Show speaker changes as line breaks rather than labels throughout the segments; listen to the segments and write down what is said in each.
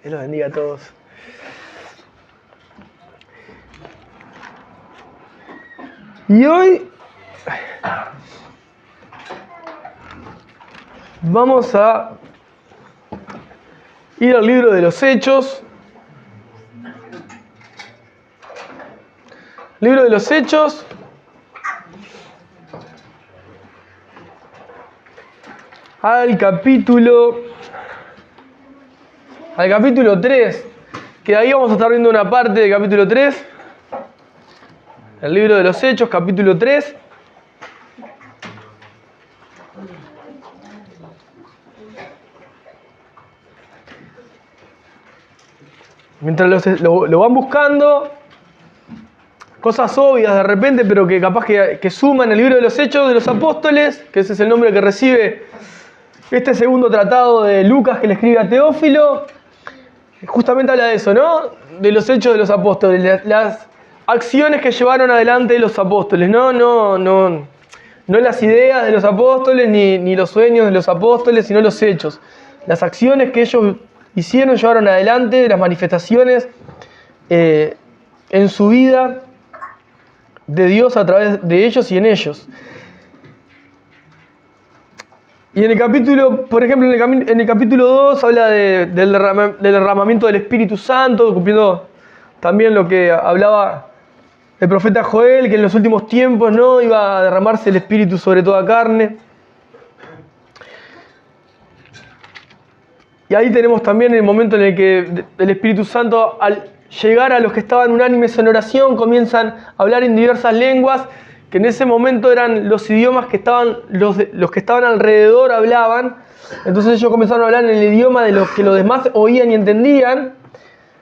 Dios los bendiga a todos. Y hoy vamos a ir al libro de los Hechos. Libro de los Hechos. Al capítulo 3, que ahí vamos a estar viendo una parte del capítulo 3. El libro de los Hechos, capítulo 3. Mientras lo van buscando, cosas obvias de repente, pero que capaz que suman el libro de los Hechos de los Apóstoles, que ese es el nombre que recibe este segundo tratado de Lucas que le escribe a Teófilo. Justamente habla de eso, ¿no? De los hechos de los apóstoles, las acciones que llevaron adelante los apóstoles, no las ideas de los apóstoles ni los sueños de los apóstoles, sino los hechos. Las acciones que ellos hicieron, llevaron adelante, las manifestaciones en su vida de Dios a través de ellos y en ellos. Y en el capítulo, por ejemplo, en el capítulo 2 habla del derramamiento del Espíritu Santo, cumpliendo también lo que hablaba el profeta Joel, que en los últimos tiempos no iba a derramarse el Espíritu sobre toda carne. Y ahí tenemos también el momento en el que el Espíritu Santo, al llegar a los que estaban unánimes en oración, comienzan a hablar en diversas lenguas, que en ese momento eran los idiomas que estaban, los que estaban alrededor hablaban. Entonces ellos comenzaron a hablar en el idioma de los que los demás oían y entendían.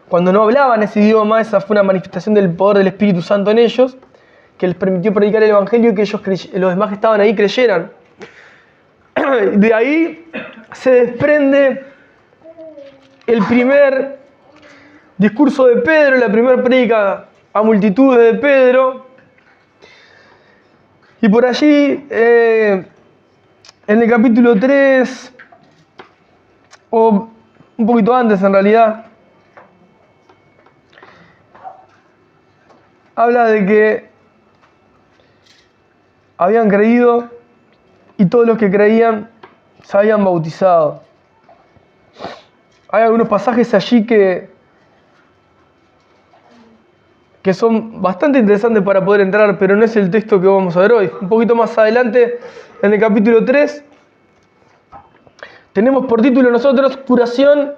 Cuando no hablaban ese idioma, esa fue una manifestación del poder del Espíritu Santo en ellos, que les permitió predicar el Evangelio y que los demás que estaban ahí creyeran. De ahí se desprende el primer discurso de Pedro, la primera prédica a multitudes de Pedro. Y por allí, en el capítulo 3, o un poquito antes en realidad, habla de que habían creído y todos los que creían se habían bautizado. Hay algunos pasajes allí que son bastante interesantes para poder entrar, pero no es el texto que vamos a ver hoy. Un poquito más adelante, en el capítulo 3, tenemos por título nosotros curación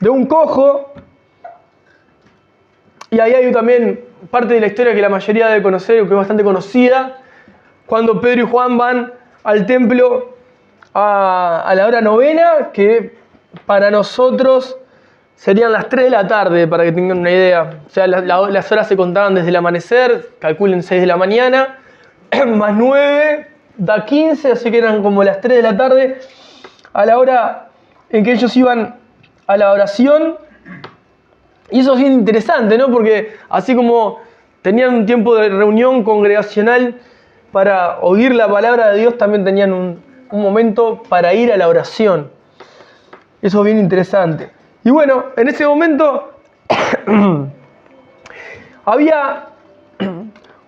de un cojo. Y ahí hay también parte de la historia que la mayoría debe conocer, o que es bastante conocida, cuando Pedro y Juan van al templo a la hora novena, que para nosotros serían las 3 de la tarde, para que tengan una idea. O sea, las horas se contaban desde el amanecer, calculen 6 de la mañana, más 9, da 15, así que eran como las 3 de la tarde, a la hora en que ellos iban a la oración. Y eso es bien interesante, ¿no? Porque así como tenían un tiempo de reunión congregacional para oír la palabra de Dios, también tenían un momento para ir a la oración. Eso es bien interesante. Y bueno, en ese momento había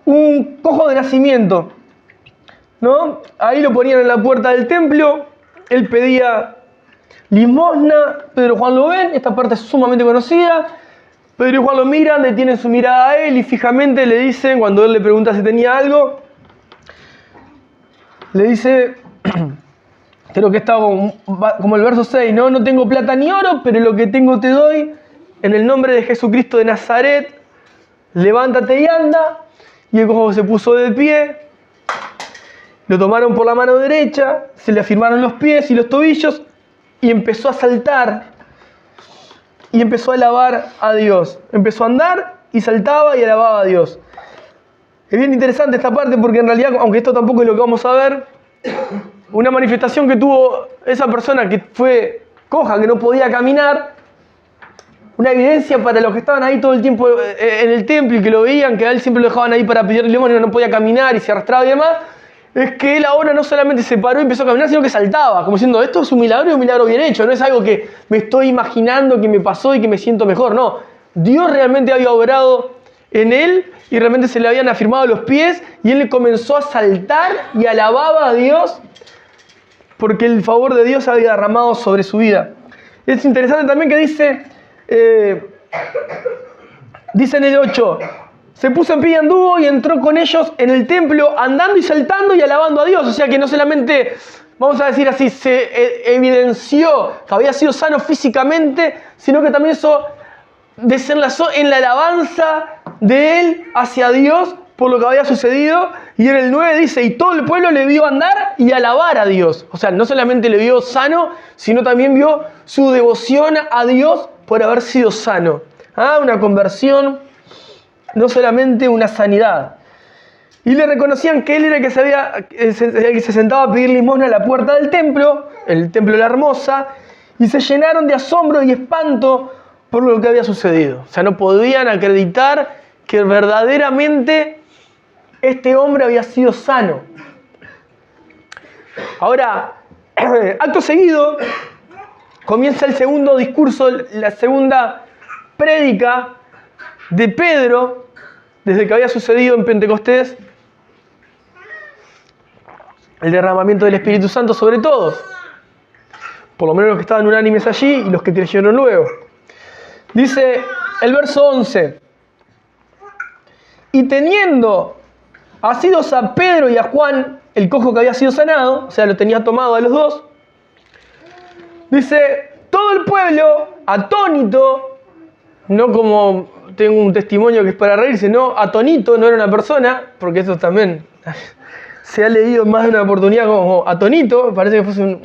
un cojo de nacimiento, ¿no? Ahí lo ponían en la puerta del templo, él pedía limosna, Pedro y Juan lo ven, esta parte es sumamente conocida. Pedro y Juan lo miran, detienen su mirada a él y fijamente le dicen, cuando él le pregunta si tenía algo, le dice, creo que estaba como el verso 6, ¿no? No tengo plata ni oro, pero lo que tengo te doy. En el nombre de Jesucristo de Nazaret, levántate y anda. Y el cojo se puso de pie. Lo tomaron por la mano derecha, se le afirmaron los pies y los tobillos y empezó a saltar. Y empezó a alabar a Dios. Empezó a andar y saltaba y alababa a Dios. Es bien interesante esta parte porque en realidad, aunque esto tampoco es lo que vamos a ver, una manifestación que tuvo esa persona que fue coja, que no podía caminar, una evidencia para los que estaban ahí todo el tiempo en el templo y que lo veían, que a él siempre lo dejaban ahí para pedir limosna y no podía caminar y se arrastraba y demás, es que él ahora no solamente se paró y empezó a caminar, sino que saltaba, como diciendo, esto es un milagro y un milagro bien hecho, no es algo que me estoy imaginando que me pasó y que me siento mejor, no. Dios realmente había obrado en él y realmente se le habían afirmado los pies y él comenzó a saltar y alababa a Dios porque el favor de Dios había derramado sobre su vida. Es interesante también que dice en el 8, se puso en pie y anduvo y entró con ellos en el templo andando y saltando y alabando a Dios. O sea que no solamente, vamos a decir así, se evidenció que había sido sano físicamente, sino que también eso desenlazó en la alabanza de él hacia Dios por lo que había sucedido. Y en el 9 dice, y todo el pueblo le vio andar y alabar a Dios. O sea, no solamente le vio sano, sino también vio su devoción a Dios por haber sido sano. Una conversión, no solamente una sanidad. Y le reconocían que él era el que se sentaba a pedir limosna a la puerta del templo, el templo de la Hermosa, y se llenaron de asombro y espanto por lo que había sucedido. O sea, no podían acreditar que verdaderamente este hombre había sido sano. Ahora, acto seguido, comienza el segundo discurso, la segunda prédica de Pedro, desde que había sucedido en Pentecostés, el derramamiento del Espíritu Santo sobre todos. Por lo menos los que estaban unánimes allí y los que creyeron luego. Dice el verso 11, y teniendo asidos a Pedro y a Juan, el cojo que había sido sanado, o sea, lo tenía tomado a los dos, dice, todo el pueblo atónito, no como tengo un testimonio que es para reírse, no, atónito, no era una persona, porque eso también se ha leído más de una oportunidad como atónito, parece que fuese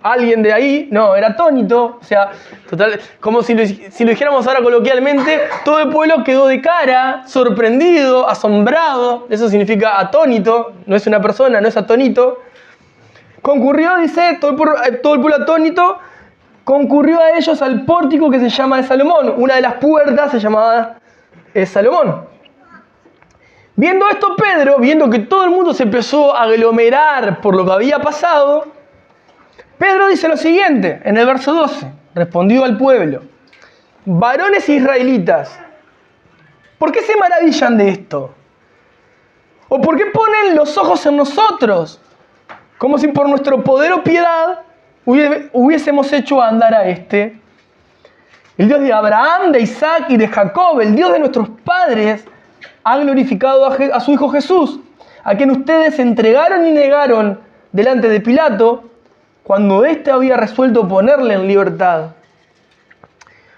alguien de ahí, no, era atónito, o sea, total, como si lo dijéramos ahora coloquialmente, todo el pueblo quedó de cara, sorprendido, asombrado, eso significa atónito, no es una persona, no es atónito. Concurrió, dice, todo el pueblo atónito, concurrió a ellos al pórtico que se llama de Salomón. Una de las puertas se llamaba Salomón. Viendo esto, Pedro, viendo que todo el mundo se empezó a aglomerar por lo que había pasado, Pedro dice lo siguiente, en el verso 12, respondió al pueblo, varones israelitas, ¿por qué se maravillan de esto? ¿O por qué ponen los ojos en nosotros? Como si por nuestro poder o piedad hubiésemos hecho andar a este. El Dios de Abraham, de Isaac y de Jacob, el Dios de nuestros padres, ha glorificado a su Hijo Jesús, a quien ustedes entregaron y negaron delante de Pilato, cuando éste había resuelto ponerle en libertad.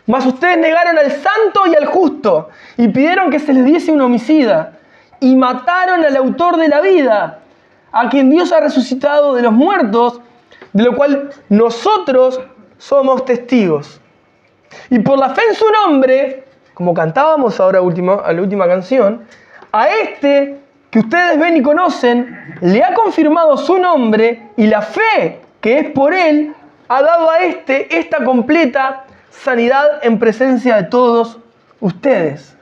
Mas ustedes negaron al santo y al justo, y pidieron que se les diese un homicida, y mataron al autor de la vida, a quien Dios ha resucitado de los muertos, de lo cual nosotros somos testigos. Y por la fe en su nombre, como cantábamos ahora a la última canción, a este que ustedes ven y conocen, le ha confirmado su nombre, y la fe que es por él ha dado a este esta completa sanidad en presencia de todos ustedes.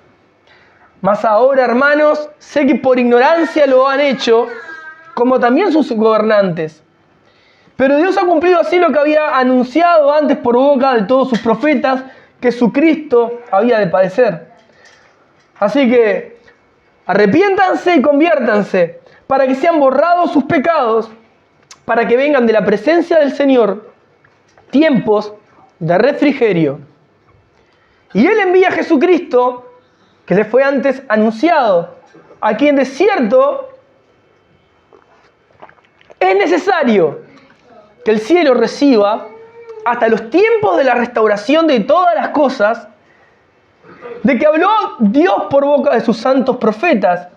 Mas ahora, hermanos, sé que por ignorancia lo han hecho, como también sus gobernantes. Pero Dios ha cumplido así lo que había anunciado antes por boca de todos sus profetas, que su Cristo había de padecer. Así que arrepiéntanse y conviértanse, para que sean borrados sus pecados, para que vengan de la presencia del Señor tiempos de refrigerio. Y Él envía a Jesucristo, que le fue antes anunciado, a quien de cierto es necesario que el cielo reciba hasta los tiempos de la restauración de todas las cosas, de que habló Dios por boca de sus santos profetas,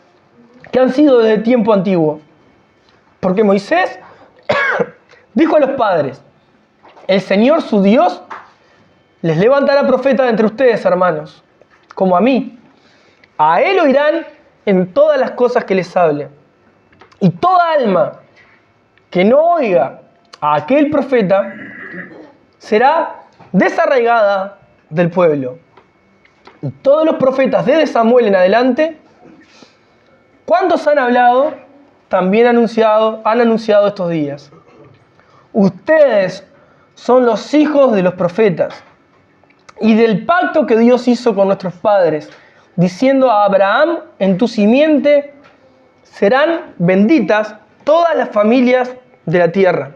que han sido desde tiempo antiguo. Porque Moisés dijo a los padres, el Señor su Dios les levantará profetas entre ustedes, hermanos, como a mí. A él oirán en todas las cosas que les hable. Y toda alma que no oiga a aquel profeta será desarraigada del pueblo. Y todos los profetas desde Samuel en adelante, ¿cuántos han hablado también han anunciado estos días. Ustedes son los hijos de los profetas y del pacto que Dios hizo con nuestros padres, diciendo a Abraham: en tu simiente serán benditas todas las familias de la tierra.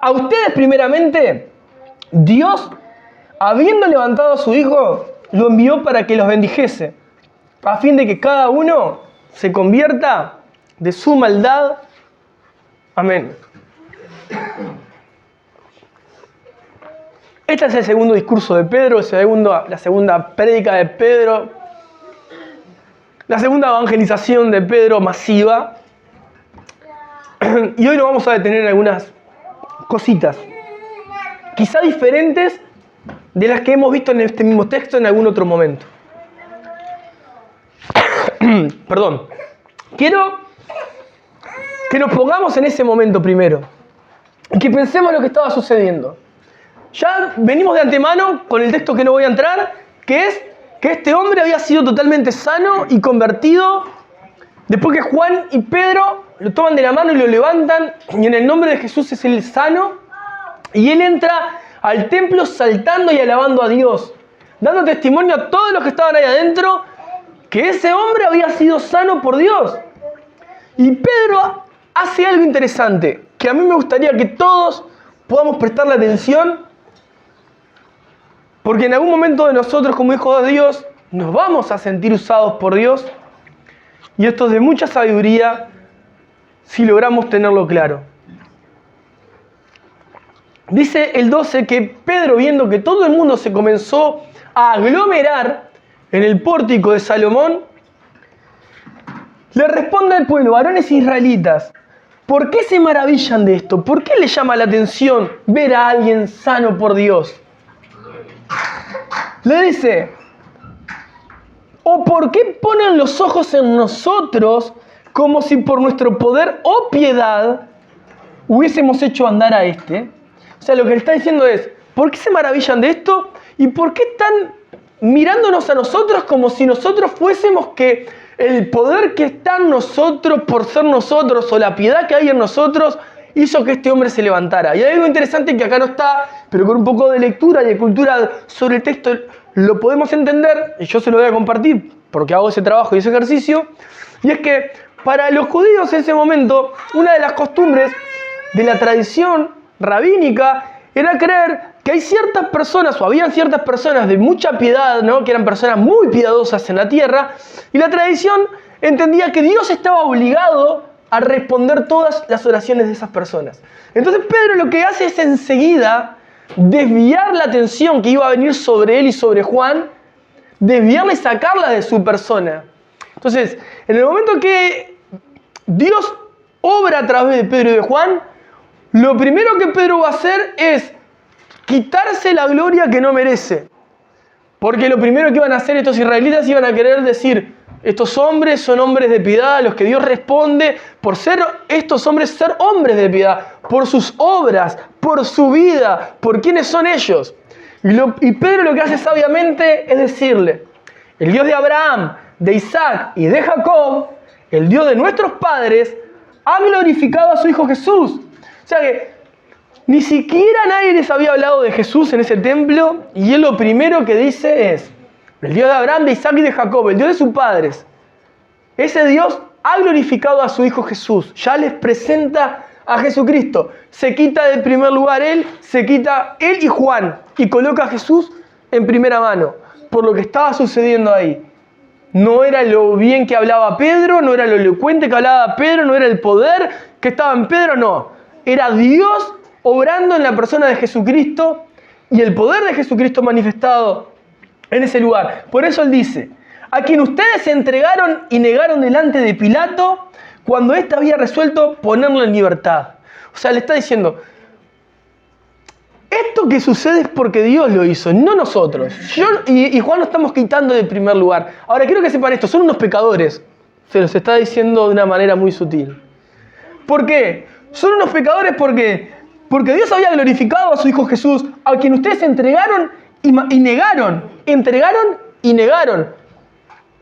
A ustedes primeramente, Dios, habiendo levantado a su Hijo, lo envió para que los bendijese, a fin de que cada uno se convierta de su maldad. Amén. Este es el segundo discurso de Pedro, la segunda prédica de Pedro, la segunda evangelización de Pedro masiva. Y hoy nos vamos a detener en algunas cositas, quizá diferentes de las que hemos visto en este mismo texto en algún otro momento. Perdón. Quiero que nos pongamos en ese momento primero y que pensemos lo que estaba sucediendo. Ya venimos de antemano con el texto que no voy a entrar, que es que este hombre había sido totalmente sano y convertido después que Juan y Pedro lo toman de la mano y lo levantan, y en el nombre de Jesús es el sano, y él entra al templo saltando y alabando a Dios, dando testimonio a todos los que estaban ahí adentro que ese hombre había sido sano por Dios. Y Pedro hace algo interesante, que a mí me gustaría que todos podamos prestarle atención, porque en algún momento de nosotros como hijos de Dios nos vamos a sentir usados por Dios, y esto es de mucha sabiduría si logramos tenerlo claro. Dice el 12 que Pedro, viendo que todo el mundo se comenzó a aglomerar en el pórtico de Salomón, le responde al pueblo: varones israelitas, ¿por qué se maravillan de esto? ¿Por qué les llama la atención ver a alguien sano por Dios? Le dice: ¿o por qué ponen los ojos en nosotros como si por nuestro poder o piedad hubiésemos hecho andar a este? O sea, lo que le está diciendo es: ¿por qué se maravillan de esto? ¿Y por qué están mirándonos a nosotros como si nosotros fuésemos que el poder que está en nosotros por ser nosotros, o la piedad que hay en nosotros, hizo que este hombre se levantara? Y hay algo interesante que acá no está, pero con un poco de lectura y de cultura sobre el texto lo podemos entender, y yo se lo voy a compartir porque hago ese trabajo y ese ejercicio. Y es que para los judíos en ese momento, una de las costumbres de la tradición rabínica era creer que hay ciertas personas, o habían ciertas personas de mucha piedad, ¿no?, que eran personas muy piadosas en la tierra, y la tradición entendía que Dios estaba obligado a responder todas las oraciones de esas personas. Entonces Pedro lo que hace es enseguida desviar la atención que iba a venir sobre él y sobre Juan, desviarla y sacarla de su persona. Entonces, en el momento que Dios obra a través de Pedro y de Juan, lo primero que Pedro va a hacer es quitarse la gloria que no merece. Porque lo primero que iban a hacer estos israelitas, iban a querer decir: estos hombres son hombres de piedad, a los que Dios responde por ser estos hombres, ser hombres de piedad, por sus obras, por su vida, por quiénes son ellos. Y Pedro lo que hace sabiamente es decirle: el Dios de Abraham, de Isaac y de Jacob, el Dios de nuestros padres, ha glorificado a su Hijo Jesús. O sea que ni siquiera nadie les había hablado de Jesús en ese templo, y él lo primero que dice es: el Dios de Abraham, de Isaac y de Jacob, el Dios de sus padres, ese Dios ha glorificado a su Hijo Jesús. Ya les presenta a Jesucristo. Se quita del primer lugar él, se quita él y Juan, y coloca a Jesús en primera mano, por lo que estaba sucediendo ahí. No era lo bien que hablaba Pedro, no era lo elocuente que hablaba Pedro, no era el poder que estaba en Pedro, no. Era Dios obrando en la persona de Jesucristo y el poder de Jesucristo manifestado en ese lugar. Por eso él dice: a quien ustedes se entregaron y negaron delante de Pilato, cuando éste había resuelto ponerlo en libertad. O sea, le está diciendo: esto que sucede es porque Dios lo hizo, no nosotros. Yo y Juan lo estamos quitando del primer lugar. Ahora, quiero que sepan esto: son unos pecadores. Se los está diciendo de una manera muy sutil. ¿Por qué? Son unos pecadores porque Dios había glorificado a su Hijo Jesús, a quien ustedes entregaron y negaron. Entregaron y negaron.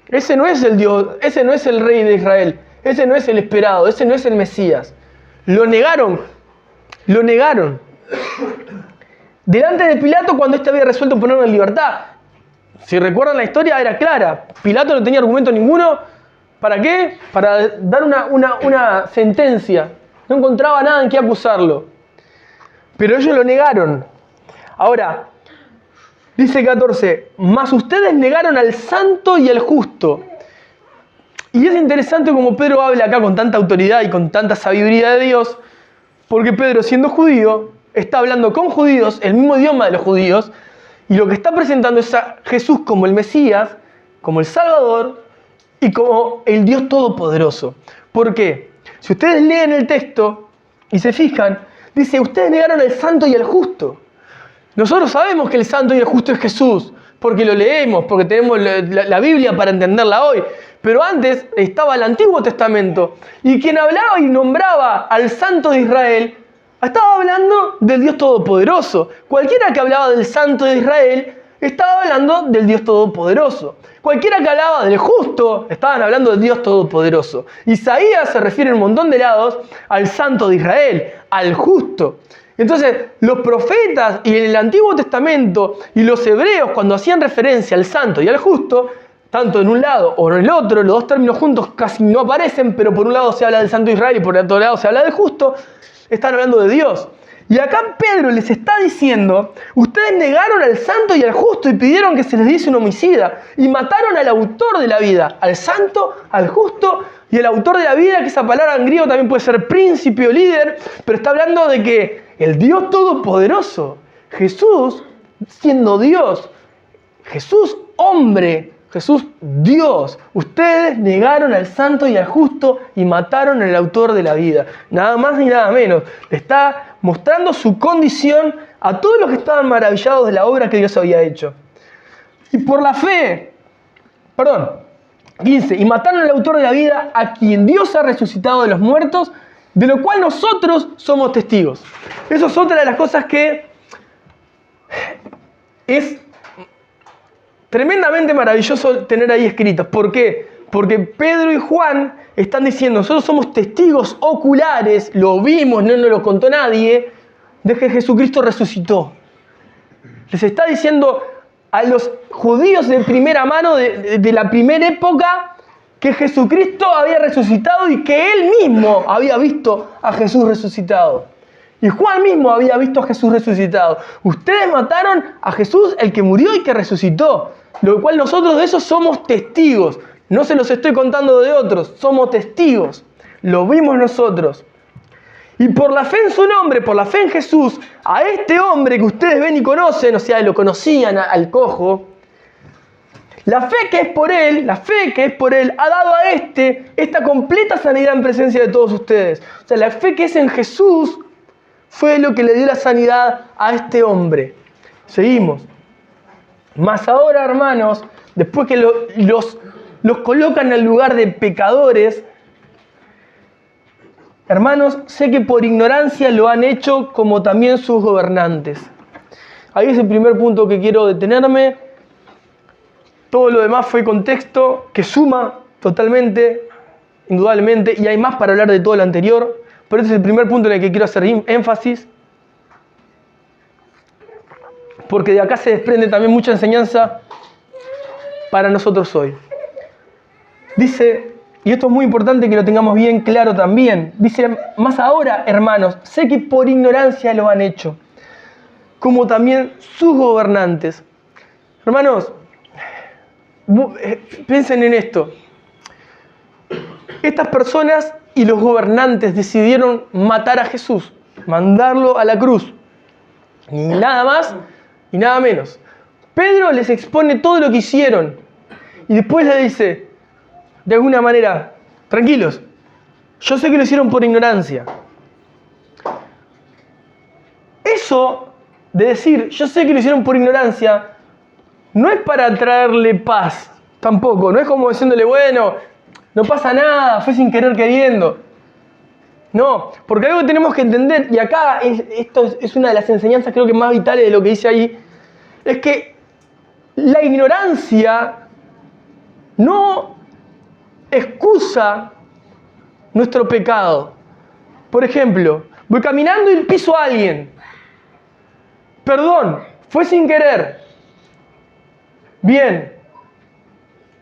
Ese no es el Dios, ese no es el rey de Israel, ese no es el esperado, ese no es el Mesías. Lo negaron. Delante de Pilato cuando éste había resuelto ponerlo en libertad. Si recuerdan la historia era clara. Pilato no tenía argumento ninguno. ¿Para qué? Para dar una sentencia. No encontraba nada en qué acusarlo. Pero ellos lo negaron. Ahora, dice 14, mas ustedes negaron al santo y al justo. Y es interesante como Pedro habla acá con tanta autoridad y con tanta sabiduría de Dios, porque Pedro, siendo judío, está hablando con judíos, el mismo idioma de los judíos, y lo que está presentando es a Jesús como el Mesías, como el Salvador y como el Dios Todopoderoso. ¿Por qué? Si ustedes leen el texto y se fijan, dice, ustedes negaron al santo y al justo. Nosotros sabemos que el santo y el justo es Jesús, porque lo leemos, porque tenemos la Biblia para entenderla hoy. Pero antes estaba el Antiguo Testamento, y quien hablaba y nombraba al Santo de Israel, estaba hablando del Dios Todopoderoso. Cualquiera que hablaba del Santo de Israel, estaba hablando del Dios Todopoderoso. Cualquiera que hablaba del justo, estaban hablando del Dios Todopoderoso. Isaías se refiere en un montón de lados al Santo de Israel, al justo. Entonces, los profetas y en el Antiguo Testamento y los hebreos, cuando hacían referencia al santo y al justo, tanto en un lado o en el otro, los dos términos juntos casi no aparecen, pero por un lado se habla del santo de Israel y por el otro lado se habla del justo, están hablando de Dios. Y acá Pedro les está diciendo, ustedes negaron al santo y al justo y pidieron que se les diese un homicida y mataron al autor de la vida, al santo, al justo y el autor de la vida, que esa palabra en griego también puede ser príncipe o líder, pero está hablando de que el Dios Todopoderoso, Jesús siendo Dios, Jesús hombre, Jesús Dios, ustedes negaron al santo y al justo y mataron al autor de la vida. Nada más ni nada menos. Le está mostrando su condición a todos los que estaban maravillados de la obra que Dios había hecho. Y por la fe, 15, y mataron al autor de la vida, a quien Dios ha resucitado de los muertos, de lo cual nosotros somos testigos. Eso es otra de las cosas que es tremendamente maravilloso tener ahí escritas. ¿Por qué? Porque Pedro y Juan están diciendo, nosotros somos testigos oculares, lo vimos, no nos lo contó nadie, de que Jesucristo resucitó. Les está diciendo a los judíos de primera mano, de la primera época, que Jesucristo había resucitado y que él mismo había visto a Jesús resucitado. Y Juan mismo había visto a Jesús resucitado. Ustedes mataron a Jesús, el que murió y que resucitó. Lo cual nosotros de eso somos testigos. No se los estoy contando de otros, somos testigos. Lo vimos nosotros. Y por la fe en su nombre, por la fe en Jesús, a este hombre que ustedes ven y conocen, o sea, lo conocían al cojo, la fe que es por él, ha dado a esta completa sanidad en presencia de todos ustedes. O sea, la fe que es en Jesús fue lo que le dio la sanidad a este hombre. Seguimos. Mas ahora, hermanos, después que los colocan en el lugar de pecadores, hermanos, sé que por ignorancia lo han hecho como también sus gobernantes. Ahí es el primer punto que quiero detenerme. Todo lo demás fue contexto que suma totalmente, indudablemente, y hay más para hablar de todo lo anterior, pero este es el primer punto en el que quiero hacer énfasis, porque de acá se desprende también mucha enseñanza para nosotros hoy. Dice, y esto es muy importante que lo tengamos bien claro también, dice, más ahora, hermanos, sé que por ignorancia lo han hecho, como también sus gobernantes. Hermanos, piensen en esto. Estas personas y los gobernantes decidieron matar a Jesús, mandarlo a la cruz. Ni nada más y nada menos. Pedro les expone todo lo que hicieron y después le dice, de alguna manera, tranquilos, yo sé que lo hicieron por ignorancia. Eso de decir, yo sé que lo hicieron por ignorancia, no es para traerle paz, tampoco. No es como diciéndole, bueno, no pasa nada, fue sin querer queriendo. No, porque algo que tenemos que entender, y acá esto es una de las enseñanzas creo que más vitales de lo que dice ahí, es que la ignorancia no excusa nuestro pecado. Por ejemplo, voy caminando y piso a alguien. Perdón, fue sin querer. Bien,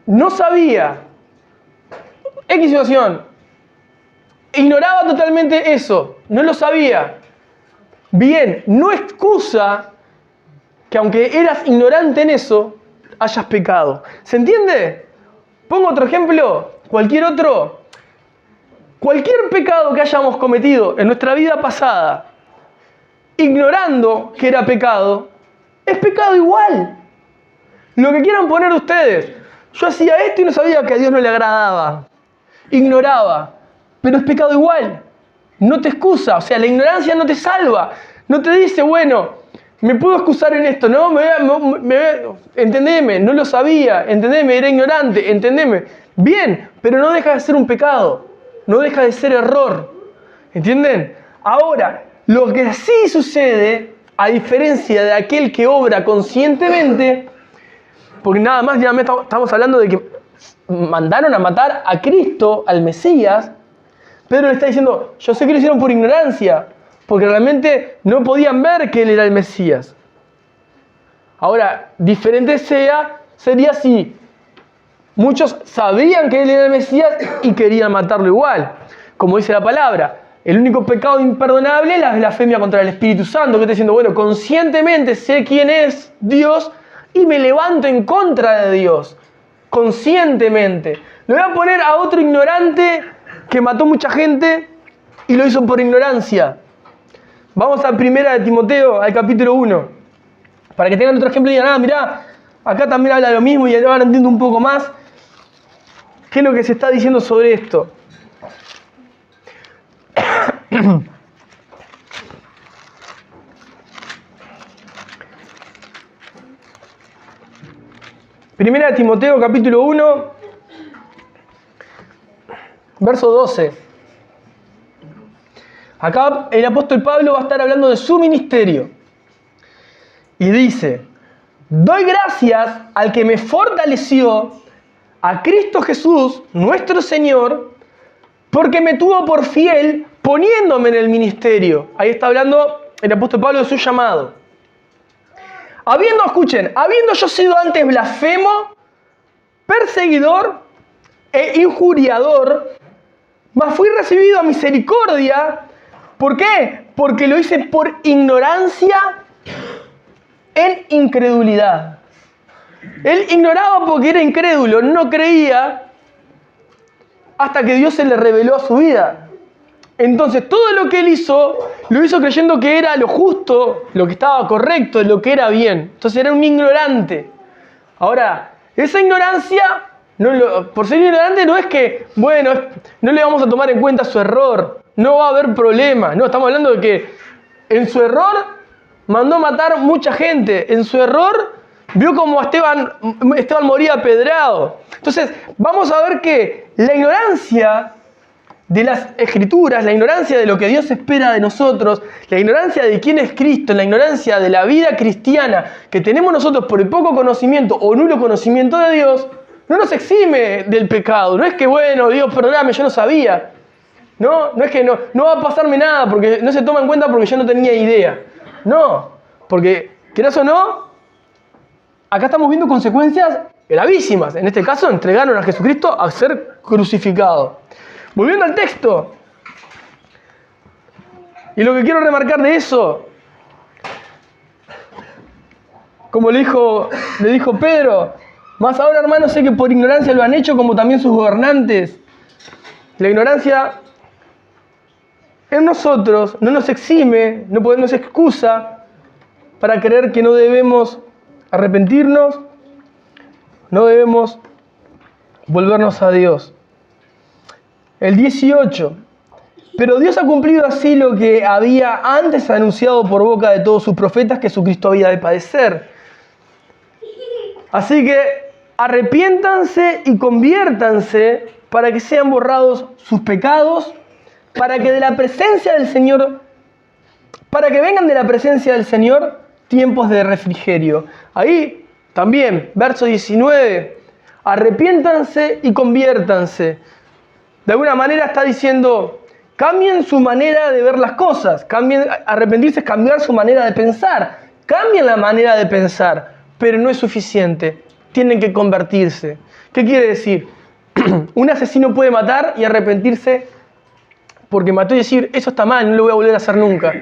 no sabía. X situación. Ignoraba totalmente eso. No lo sabía. Bien, no excusa que aunque eras ignorante en eso, hayas pecado. ¿Se entiende? Pongo otro ejemplo. Cualquier pecado que hayamos cometido en nuestra vida pasada, ignorando que era pecado, es pecado igual. Lo que quieran poner ustedes. Yo hacía esto y no sabía que a Dios no le agradaba. Ignoraba. Pero es pecado igual. No te excusa. O sea, la ignorancia no te salva. No te dice, bueno, me puedo excusar en esto. No, entendeme, no lo sabía. Entendeme, era ignorante. Entendeme. Bien, pero no deja de ser un pecado. No deja de ser error. ¿Entienden? Ahora, lo que sí sucede, a diferencia de aquel que obra conscientemente, porque nada más ya estamos hablando de que mandaron a matar a Cristo, al Mesías. Pedro le está diciendo, yo sé que lo hicieron por ignorancia, porque realmente no podían ver que él era el Mesías. Ahora, diferente sería si muchos sabían que él era el Mesías y querían matarlo igual. Como dice la palabra, el único pecado imperdonable es la blasfemia contra el Espíritu Santo, que está diciendo, bueno, conscientemente sé quién es Dios y me levanto en contra de Dios. Conscientemente. Le voy a poner a otro ignorante que mató mucha gente y lo hizo por ignorancia. Vamos a 1 de Timoteo, al capítulo 1. Para que tengan otro ejemplo y digan, mirá, acá también habla de lo mismo y ya van entendiendo un poco más qué es lo que se está diciendo sobre esto. Primera de Timoteo, capítulo 1, verso 12. Acá el apóstol Pablo va a estar hablando de su ministerio. Y dice, doy gracias al que me fortaleció, a Cristo Jesús, nuestro Señor, porque me tuvo por fiel poniéndome en el ministerio. Ahí está hablando el apóstol Pablo de su llamado. Habiendo yo sido antes blasfemo, perseguidor e injuriador, mas fui recibido a misericordia. ¿Por qué? Porque lo hice por ignorancia en incredulidad. Él ignoraba porque era incrédulo, no creía hasta que Dios se le reveló a su vida. Entonces todo lo que él hizo, lo hizo creyendo que era lo justo, lo que estaba correcto, lo que era bien. Entonces era un ignorante. Ahora, esa ignorancia, por ser ignorante no es que, bueno, no le vamos a tomar en cuenta su error, no va a haber problema. No, estamos hablando de que en su error mandó matar mucha gente. En su error vio como Esteban moría apedreado. Entonces, vamos a ver que la ignorancia de las Escrituras, la ignorancia de lo que Dios espera de nosotros, la ignorancia de quién es Cristo, la ignorancia de la vida cristiana que tenemos nosotros por el poco conocimiento o nulo conocimiento de Dios, no nos exime del pecado. No es que, bueno, Dios, perdóname, yo no sabía. No es que no va a pasarme nada porque no se toma en cuenta porque yo no tenía idea. No, porque, quieras o no, acá estamos viendo consecuencias gravísimas. En este caso, entregaron a Jesucristo a ser crucificado. Volviendo al texto. Y lo que quiero remarcar de eso, como le dijo Pedro, más ahora, hermanos, sé que por ignorancia lo han hecho como también sus gobernantes. La ignorancia en nosotros no nos exime, no nos excusa para creer que no debemos arrepentirnos, no debemos volvernos a Dios. El 18. Pero Dios ha cumplido así lo que había antes anunciado por boca de todos sus profetas, que Jesucristo había de padecer. Así que arrepiéntanse y conviértanse para que sean borrados sus pecados, para que vengan de la presencia del Señor tiempos de refrigerio. Ahí también, verso 19, arrepiéntanse y conviértanse. De alguna manera está diciendo, cambien su manera de ver las cosas. Arrepentirse es cambiar su manera de pensar. Cambien la manera de pensar, pero no es suficiente. Tienen que convertirse. ¿Qué quiere decir? Un asesino puede matar y arrepentirse porque mató y decir, eso está mal, no lo voy a volver a hacer nunca.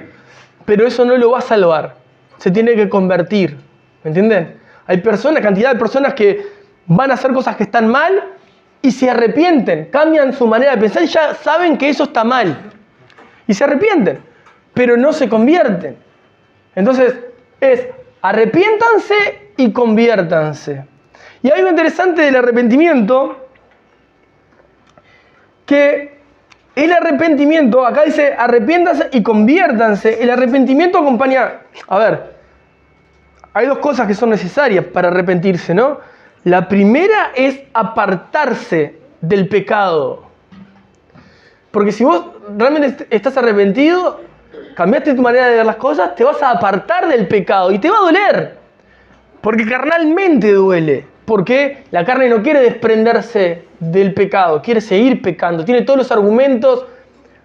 Pero eso no lo va a salvar. Se tiene que convertir. ¿Me entienden? Hay cantidad de personas que van a hacer cosas que están mal y se arrepienten. Cambian su manera de pensar y ya saben que eso está mal. Y se arrepienten, pero no se convierten. Entonces, es arrepiéntanse y conviértanse. Y hay algo interesante del arrepentimiento, que el arrepentimiento, acá dice arrepiéntanse y conviértanse. El arrepentimiento acompaña, hay dos cosas que son necesarias para arrepentirse, ¿no? La primera es apartarse del pecado. Porque si vos realmente estás arrepentido, cambiaste tu manera de ver las cosas, te vas a apartar del pecado y te va a doler. Porque carnalmente duele. Porque la carne no quiere desprenderse del pecado, quiere seguir pecando. Tiene todos los argumentos,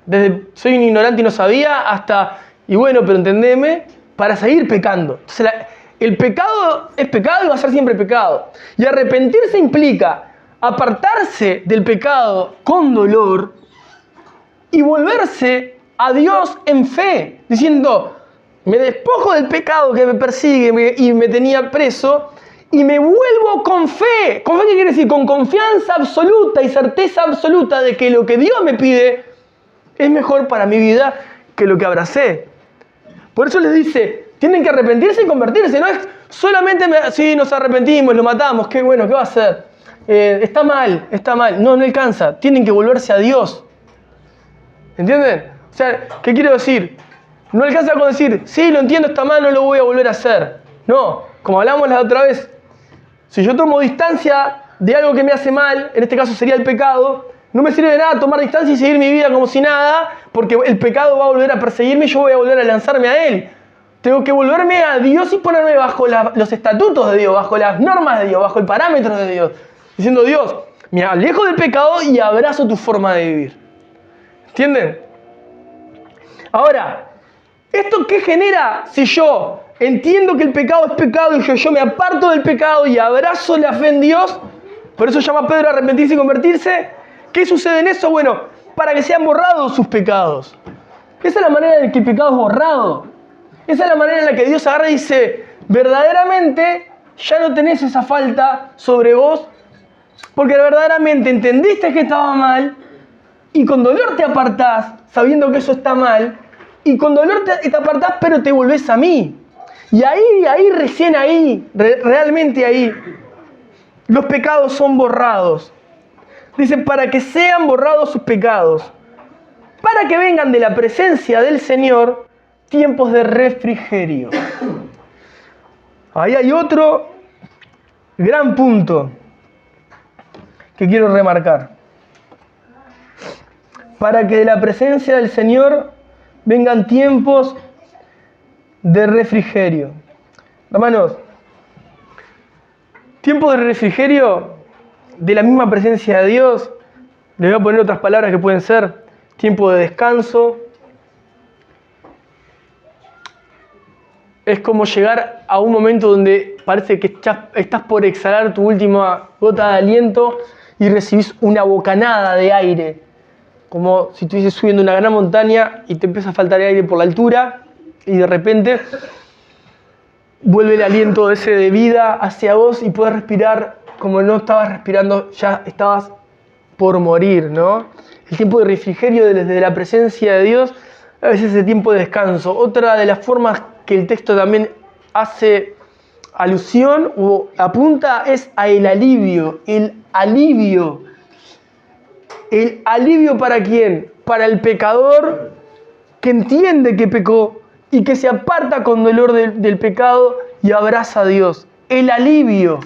desde soy un ignorante y no sabía, hasta, y bueno, pero entendeme, para seguir pecando. Entonces el pecado es pecado y va a ser siempre pecado. Y arrepentirse implica apartarse del pecado con dolor y volverse a Dios en fe, diciendo, me despojo del pecado que me persigue y me tenía preso, y me vuelvo con fe. ¿Con fe qué quiere decir? Con confianza absoluta y certeza absoluta de que lo que Dios me pide es mejor para mi vida que lo que abracé. Por eso les dice, tienen que arrepentirse y convertirse. No es solamente, sí, nos arrepentimos, lo matamos, qué bueno, ¿qué va a hacer? Está mal. No alcanza. Tienen que volverse a Dios. ¿Entienden? O sea, ¿qué quiero decir? No alcanza con decir, sí, lo entiendo, está mal, no lo voy a volver a hacer. No, como hablamos la otra vez, si yo tomo distancia de algo que me hace mal, en este caso sería el pecado, no me sirve de nada tomar distancia y seguir mi vida como si nada, porque el pecado va a volver a perseguirme y yo voy a volver a lanzarme a él. Tengo que volverme a Dios y ponerme bajo los estatutos de Dios, bajo las normas de Dios, bajo el parámetro de Dios. Diciendo, Dios, me alejo del pecado y abrazo tu forma de vivir. ¿Entienden? Ahora, ¿esto qué genera si yo entiendo que el pecado es pecado y yo me aparto del pecado y abrazo la fe en Dios? Por eso llama a Pedro a arrepentirse y convertirse. ¿Qué sucede en eso? Bueno, para que sean borrados sus pecados. Esa es la manera en que el pecado es borrado. Esa es la manera en la que Dios agarra y dice, verdaderamente ya no tenés esa falta sobre vos, porque verdaderamente entendiste que estaba mal y con dolor te apartás, sabiendo que eso está mal, y con dolor te apartás, pero te volvés a mí. Y recién ahí, realmente ahí, los pecados son borrados. Dice, para que sean borrados sus pecados, para que vengan de la presencia del Señor tiempos de refrigerio. Ahí hay otro gran punto que quiero remarcar. Para que de la presencia del Señor vengan tiempos de refrigerio. Hermanos, tiempos de refrigerio de la misma presencia de Dios, les voy a poner otras palabras que pueden ser tiempo de descanso. Es como llegar a un momento donde parece que estás por exhalar tu última gota de aliento y recibís una bocanada de aire. Como si estuvieses subiendo una gran montaña y te empieza a faltar aire por la altura y de repente vuelve el aliento ese de vida hacia vos y puedes respirar como no estabas respirando, ya estabas por morir, ¿no? El tiempo de refrigerio desde la presencia de Dios a veces es el tiempo de descanso. Otra de las formas que el texto también hace alusión o apunta es a el alivio. El alivio. ¿El alivio para quién? Para el pecador que entiende que pecó y que se aparta con dolor del pecado y abraza a Dios. El alivio.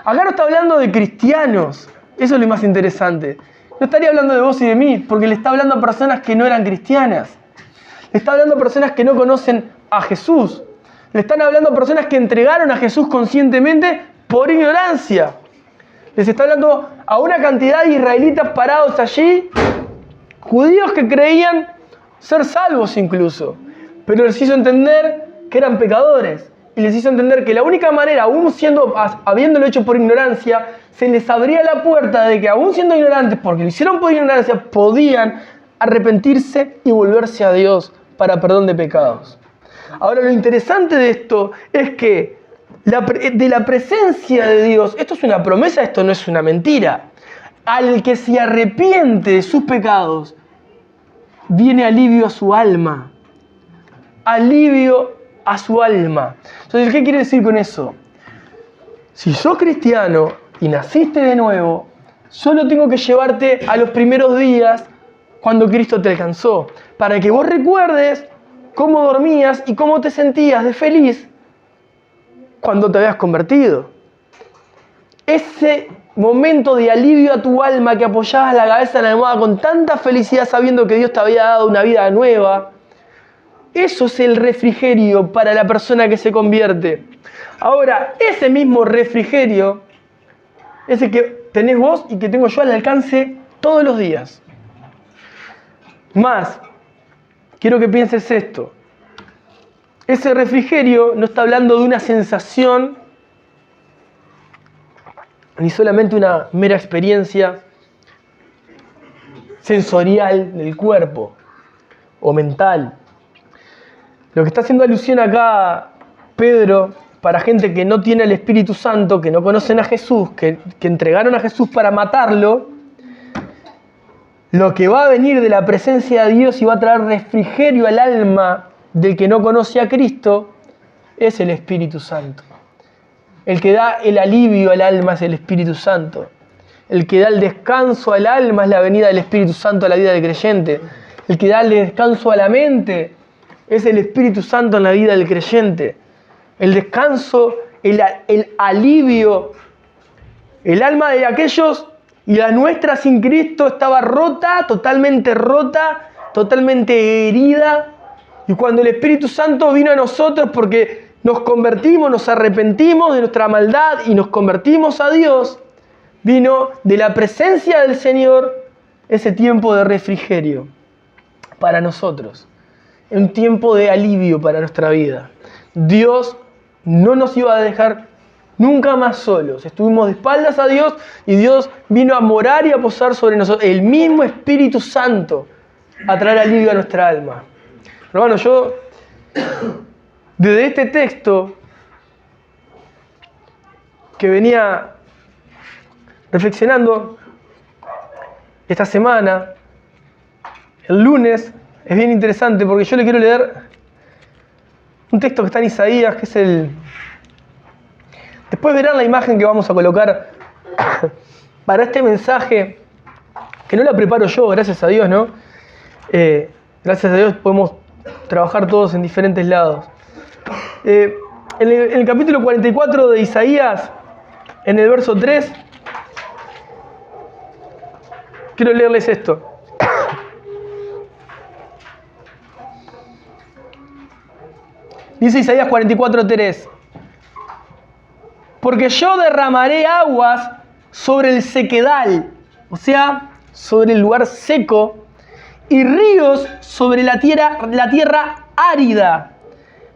Acá no está hablando de cristianos. Eso es lo más interesante. No estaría hablando de vos y de mí, porque le está hablando a personas que no eran cristianas. Le está hablando a personas que no conocen a Jesús. Le están hablando a personas que entregaron a Jesús conscientemente por ignorancia. Les está hablando a una cantidad de israelitas parados allí, judíos que creían ser salvos incluso, pero les hizo entender que eran pecadores y les hizo entender que la única manera, aún habiéndolo hecho por ignorancia, se les abría la puerta de que aún siendo ignorantes, porque lo hicieron por ignorancia, podían arrepentirse y volverse a Dios para perdón de pecados. Ahora, lo interesante de esto es que de la presencia de Dios, esto es una promesa, esto no es una mentira. Al que se arrepiente de sus pecados, viene alivio a su alma. Alivio a su alma. Entonces, ¿qué quiere decir con eso? Si sos cristiano y naciste de nuevo, solo tengo que llevarte a los primeros días cuando Cristo te alcanzó, para que vos recuerdes cómo dormías y cómo te sentías de feliz cuando te habías convertido. Ese momento de alivio a tu alma, que apoyabas la cabeza en la almohada con tanta felicidad sabiendo que Dios te había dado una vida nueva, eso es el refrigerio para la persona que se convierte. Ahora, ese mismo refrigerio es el que tenés vos y que tengo yo al alcance todos los días. Más, quiero que pienses esto. Ese refrigerio no está hablando de una sensación ni solamente una mera experiencia sensorial del cuerpo o mental. Lo que está haciendo alusión acá Pedro, para gente que no tiene el Espíritu Santo, que no conocen a Jesús, que entregaron a Jesús para matarlo, lo que va a venir de la presencia de Dios y va a traer refrigerio al alma del que no conoce a Cristo es el Espíritu Santo. El que da el alivio al alma es el Espíritu Santo. El que da el descanso al alma es la venida del Espíritu Santo a la vida del creyente. El que da el descanso a la mente es el Espíritu Santo en la vida del creyente. El descanso, el alivio, el alma de aquellos y la nuestra sin Cristo estaba rota, totalmente herida. Y cuando el Espíritu Santo vino a nosotros porque nos convertimos, nos arrepentimos de nuestra maldad y nos convertimos a Dios, vino de la presencia del Señor ese tiempo de refrigerio para nosotros. Un tiempo de alivio para nuestra vida. Dios no nos iba a dejar nunca más solos. Estuvimos de espaldas a Dios y Dios vino a morar y a posar sobre nosotros. El mismo Espíritu Santo a traer alivio a nuestra alma. Hermano, yo desde este texto que venía reflexionando esta semana, el lunes, es bien interesante porque yo le quiero leer un texto que está en Isaías, que es el... Después verán la imagen que vamos a colocar para este mensaje, que no la preparo yo, gracias a Dios, ¿no? Gracias a Dios podemos trabajar todos en diferentes lados. En el capítulo 44 de Isaías, en el verso 3, quiero leerles esto. Dice Isaías 44:3: porque yo derramaré aguas sobre el sequedal, o sea, sobre el lugar seco, y ríos sobre la tierra árida.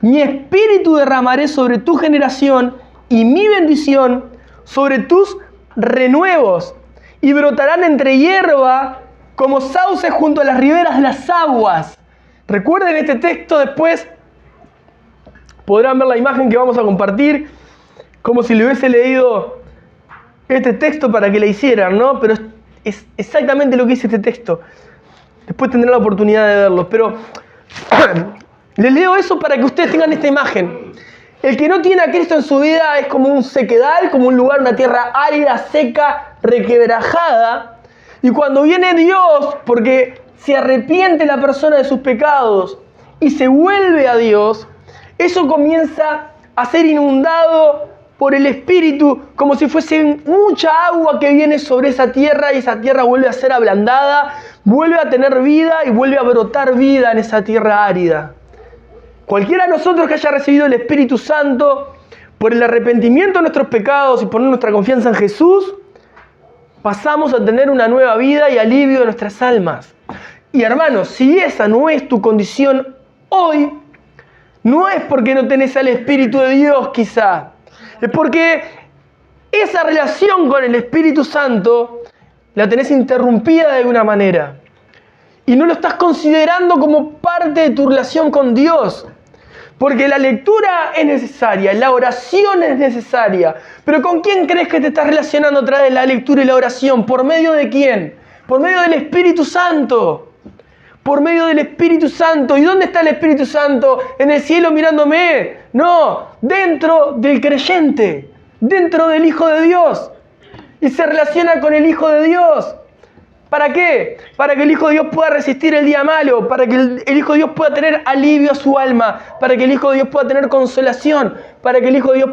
Mi espíritu derramaré sobre tu generación y mi bendición sobre tus renuevos, y brotarán entre hierba como sauces junto a las riberas de las aguas. Recuerden este texto, después podrán ver la imagen que vamos a compartir, como si le hubiese leído este texto para que la hicieran, ¿no? Pero es exactamente lo que dice este texto. Después tendrán la oportunidad de verlo. Pero les leo eso para que ustedes tengan esta imagen. El que no tiene a Cristo en su vida es como un sequedal, como un lugar, una tierra árida, seca, requebrajada. Y cuando viene Dios, porque se arrepiente la persona de sus pecados y se vuelve a Dios, eso comienza a ser inundado por el Espíritu, como si fuese mucha agua que viene sobre esa tierra, y esa tierra vuelve a ser ablandada, vuelve a tener vida y vuelve a brotar vida en esa tierra árida. Cualquiera de nosotros que haya recibido el Espíritu Santo por el arrepentimiento de nuestros pecados y poner nuestra confianza en Jesús, pasamos a tener una nueva vida y alivio de nuestras almas. Y hermanos, si esa no es tu condición hoy, no es porque no tenés al Espíritu de Dios quizá, es porque esa relación con el Espíritu Santo la tenés interrumpida de alguna manera. Y no lo estás considerando como parte de tu relación con Dios. Porque la lectura es necesaria, la oración es necesaria. Pero ¿con quién crees que te estás relacionando a través de la lectura y la oración? ¿Por medio de quién? Por medio del Espíritu Santo. Por medio del Espíritu Santo. ¿Y dónde está el Espíritu Santo? ¿En el cielo mirándome? No, dentro del creyente, dentro del Hijo de Dios. Y se relaciona con el Hijo de Dios. ¿Para qué? Para que el Hijo de Dios pueda resistir el día malo, para que el Hijo de Dios pueda tener alivio a su alma, para que el Hijo de Dios pueda tener consolación, para que el Hijo de Dios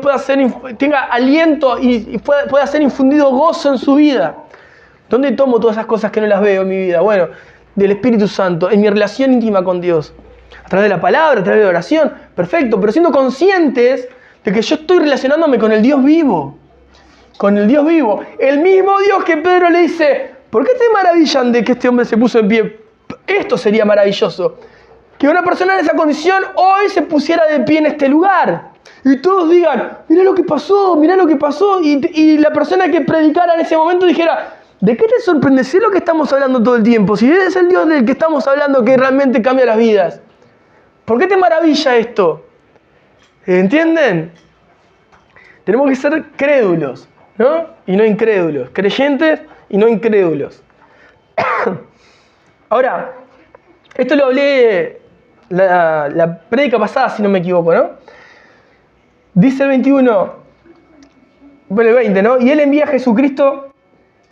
tenga aliento y pueda ser infundido gozo en su vida. ¿Dónde tomo todas esas cosas que no las veo en mi vida? Bueno, del Espíritu Santo, en mi relación íntima con Dios. A través de la palabra, a través de la oración, perfecto, pero siendo conscientes de que yo estoy relacionándome con el Dios vivo. Con el Dios vivo. El mismo Dios que Pedro le dice: ¿por qué te maravillan de que este hombre se puso en pie? Esto sería maravilloso. Que una persona en esa condición hoy se pusiera de pie en este lugar. Y todos digan: mirá lo que pasó, mirá lo que pasó. Y la persona que predicara en ese momento dijera: ¿de qué te sorprende? Si es lo que estamos hablando todo el tiempo. Si es el Dios del que estamos hablando que realmente cambia las vidas. ¿Por qué te maravilla esto? ¿Entienden? Tenemos que ser crédulos, ¿no? Y no incrédulos. Creyentes y no incrédulos. Ahora, esto lo hablé la prédica pasada, si no me equivoco, ¿no? Dice el 21, bueno, el 20, ¿no? Y él envía a Jesucristo,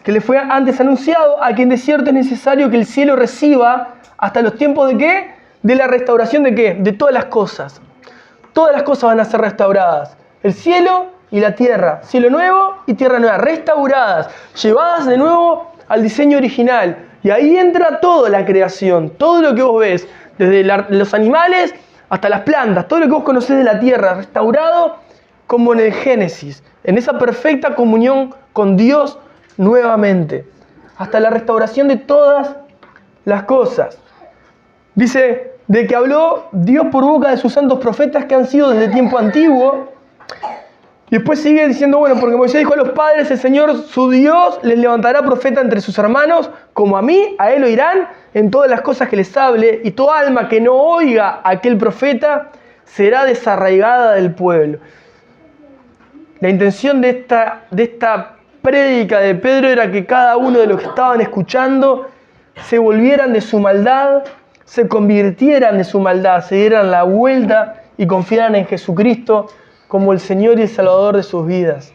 que le fue antes anunciado, a quien de cierto es necesario que el cielo reciba hasta los tiempos ¿de qué? De la restauración ¿de qué? De todas las cosas. Todas las cosas van a ser restauradas. El cielo y la tierra, cielo nuevo y tierra nueva, restauradas, llevadas de nuevo al diseño original. Y ahí entra toda la creación, todo lo que vos ves, desde los animales hasta las plantas, todo lo que vos conocés de la tierra, restaurado como en el Génesis, en esa perfecta comunión con Dios nuevamente, hasta la restauración de todas las cosas. Dice, de que habló Dios por boca de sus santos profetas que han sido desde tiempo antiguo. Y después sigue diciendo, bueno, porque Moisés dijo a los padres: el Señor su Dios les levantará profeta entre sus hermanos, como a mí, a él oirán en todas las cosas que les hable, y toda alma que no oiga a aquel profeta será desarraigada del pueblo. La intención de esta prédica de Pedro era que cada uno de los que estaban escuchando se volvieran de su maldad, se convirtieran de su maldad, se dieran la vuelta y confiaran en Jesucristo como el Señor y el Salvador de sus vidas.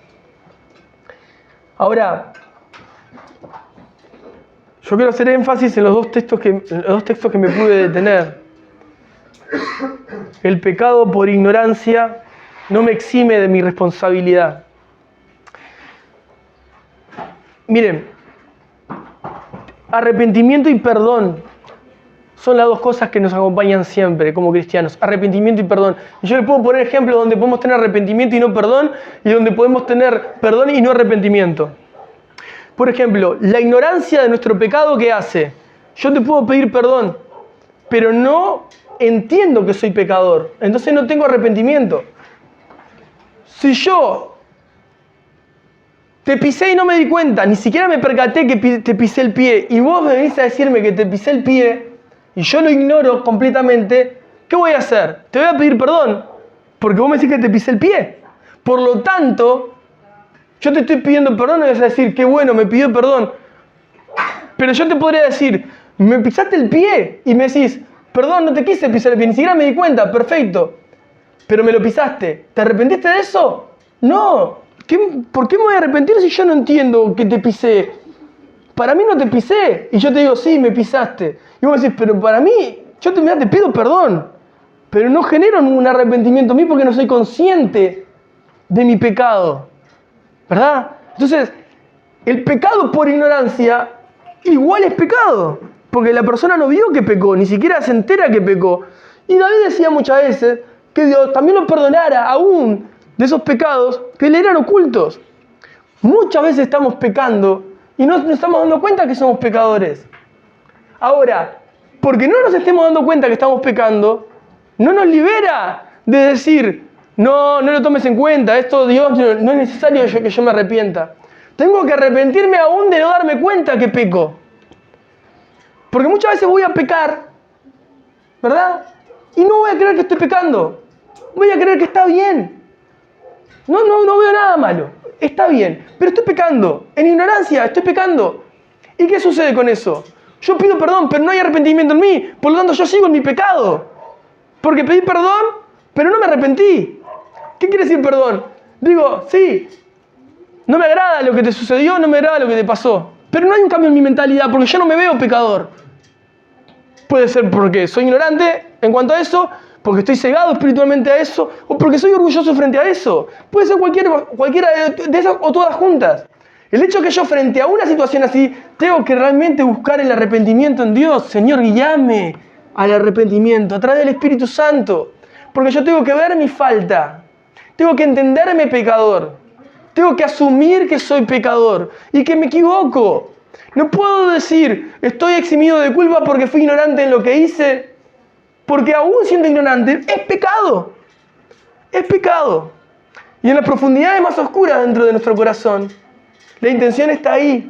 Ahora, yo quiero hacer énfasis en los dos textos que me pude detener. El pecado por ignorancia no me exime de mi responsabilidad. Miren, arrepentimiento y perdón son las dos cosas que nos acompañan siempre como cristianos. Arrepentimiento y perdón. Y yo les puedo poner ejemplos donde podemos tener arrepentimiento y no perdón, y donde podemos tener perdón y no arrepentimiento. Por ejemplo, la ignorancia de nuestro pecado, ¿qué hace? Yo te puedo pedir perdón, pero no entiendo que soy pecador. Entonces no tengo arrepentimiento. Si yo te pisé y no me di cuenta, ni siquiera me percaté que te pisé el pie, y vos me venís a decirme que te pisé el pie, y yo lo ignoro completamente, ¿qué voy a hacer? Te voy a pedir perdón, porque vos me decís que te pisé el pie. Por lo tanto, yo te estoy pidiendo perdón y vas a decir, qué bueno, me pidió perdón. Pero yo te podría decir, me pisaste el pie, y me decís, perdón, no te quise pisar el pie, ni siquiera me di cuenta, perfecto. Pero me lo pisaste. ¿Te arrepentiste de eso? No. ¿Por qué me voy a arrepentir si yo no entiendo que te pisé? Para mí no te pisé. Y yo te digo, sí, me pisaste. Y vos decís, pero para mí, yo te pido perdón. Pero no genero un arrepentimiento a mí porque no soy consciente de mi pecado. ¿Verdad? Entonces, el pecado por ignorancia igual es pecado. Porque la persona no vio que pecó, ni siquiera se entera que pecó. Y David decía muchas veces que Dios también lo perdonara aún de esos pecados que le eran ocultos. Muchas veces estamos pecando y no nos estamos dando cuenta que somos pecadores. Ahora, porque no nos estemos dando cuenta que estamos pecando, no nos libera de decir, no lo tomes en cuenta, esto Dios no es necesario que yo me arrepienta. Tengo que arrepentirme aún de no darme cuenta que peco. Porque muchas veces voy a pecar, ¿verdad? Y no voy a creer que estoy pecando. Voy a creer que está bien. No veo nada malo. Está bien. Pero estoy pecando. En ignorancia estoy pecando. ¿Y qué sucede con eso? Yo pido perdón, pero no hay arrepentimiento en mí. Por lo tanto, yo sigo en mi pecado. Porque pedí perdón, pero no me arrepentí. ¿Qué quiere decir perdón? Digo, sí, no me agrada lo que te sucedió, no me agrada lo que te pasó. Pero no hay un cambio en mi mentalidad, porque yo no me veo pecador. Puede ser porque soy ignorante en cuanto a eso, porque estoy cegado espiritualmente a eso, o porque soy orgulloso frente a eso. Puede ser cualquiera de esas o todas juntas. El hecho que yo frente a una situación así, tengo que realmente buscar el arrepentimiento en Dios. Señor, guíame al arrepentimiento a través del Espíritu Santo. Porque yo tengo que ver mi falta. Tengo que entenderme pecador. Tengo que asumir que soy pecador y que me equivoco. No puedo decir, estoy eximido de culpa porque fui ignorante en lo que hice. Porque aún siendo ignorante, es pecado. Es pecado. Y en las profundidades más oscuras dentro de nuestro corazón, la intención está ahí.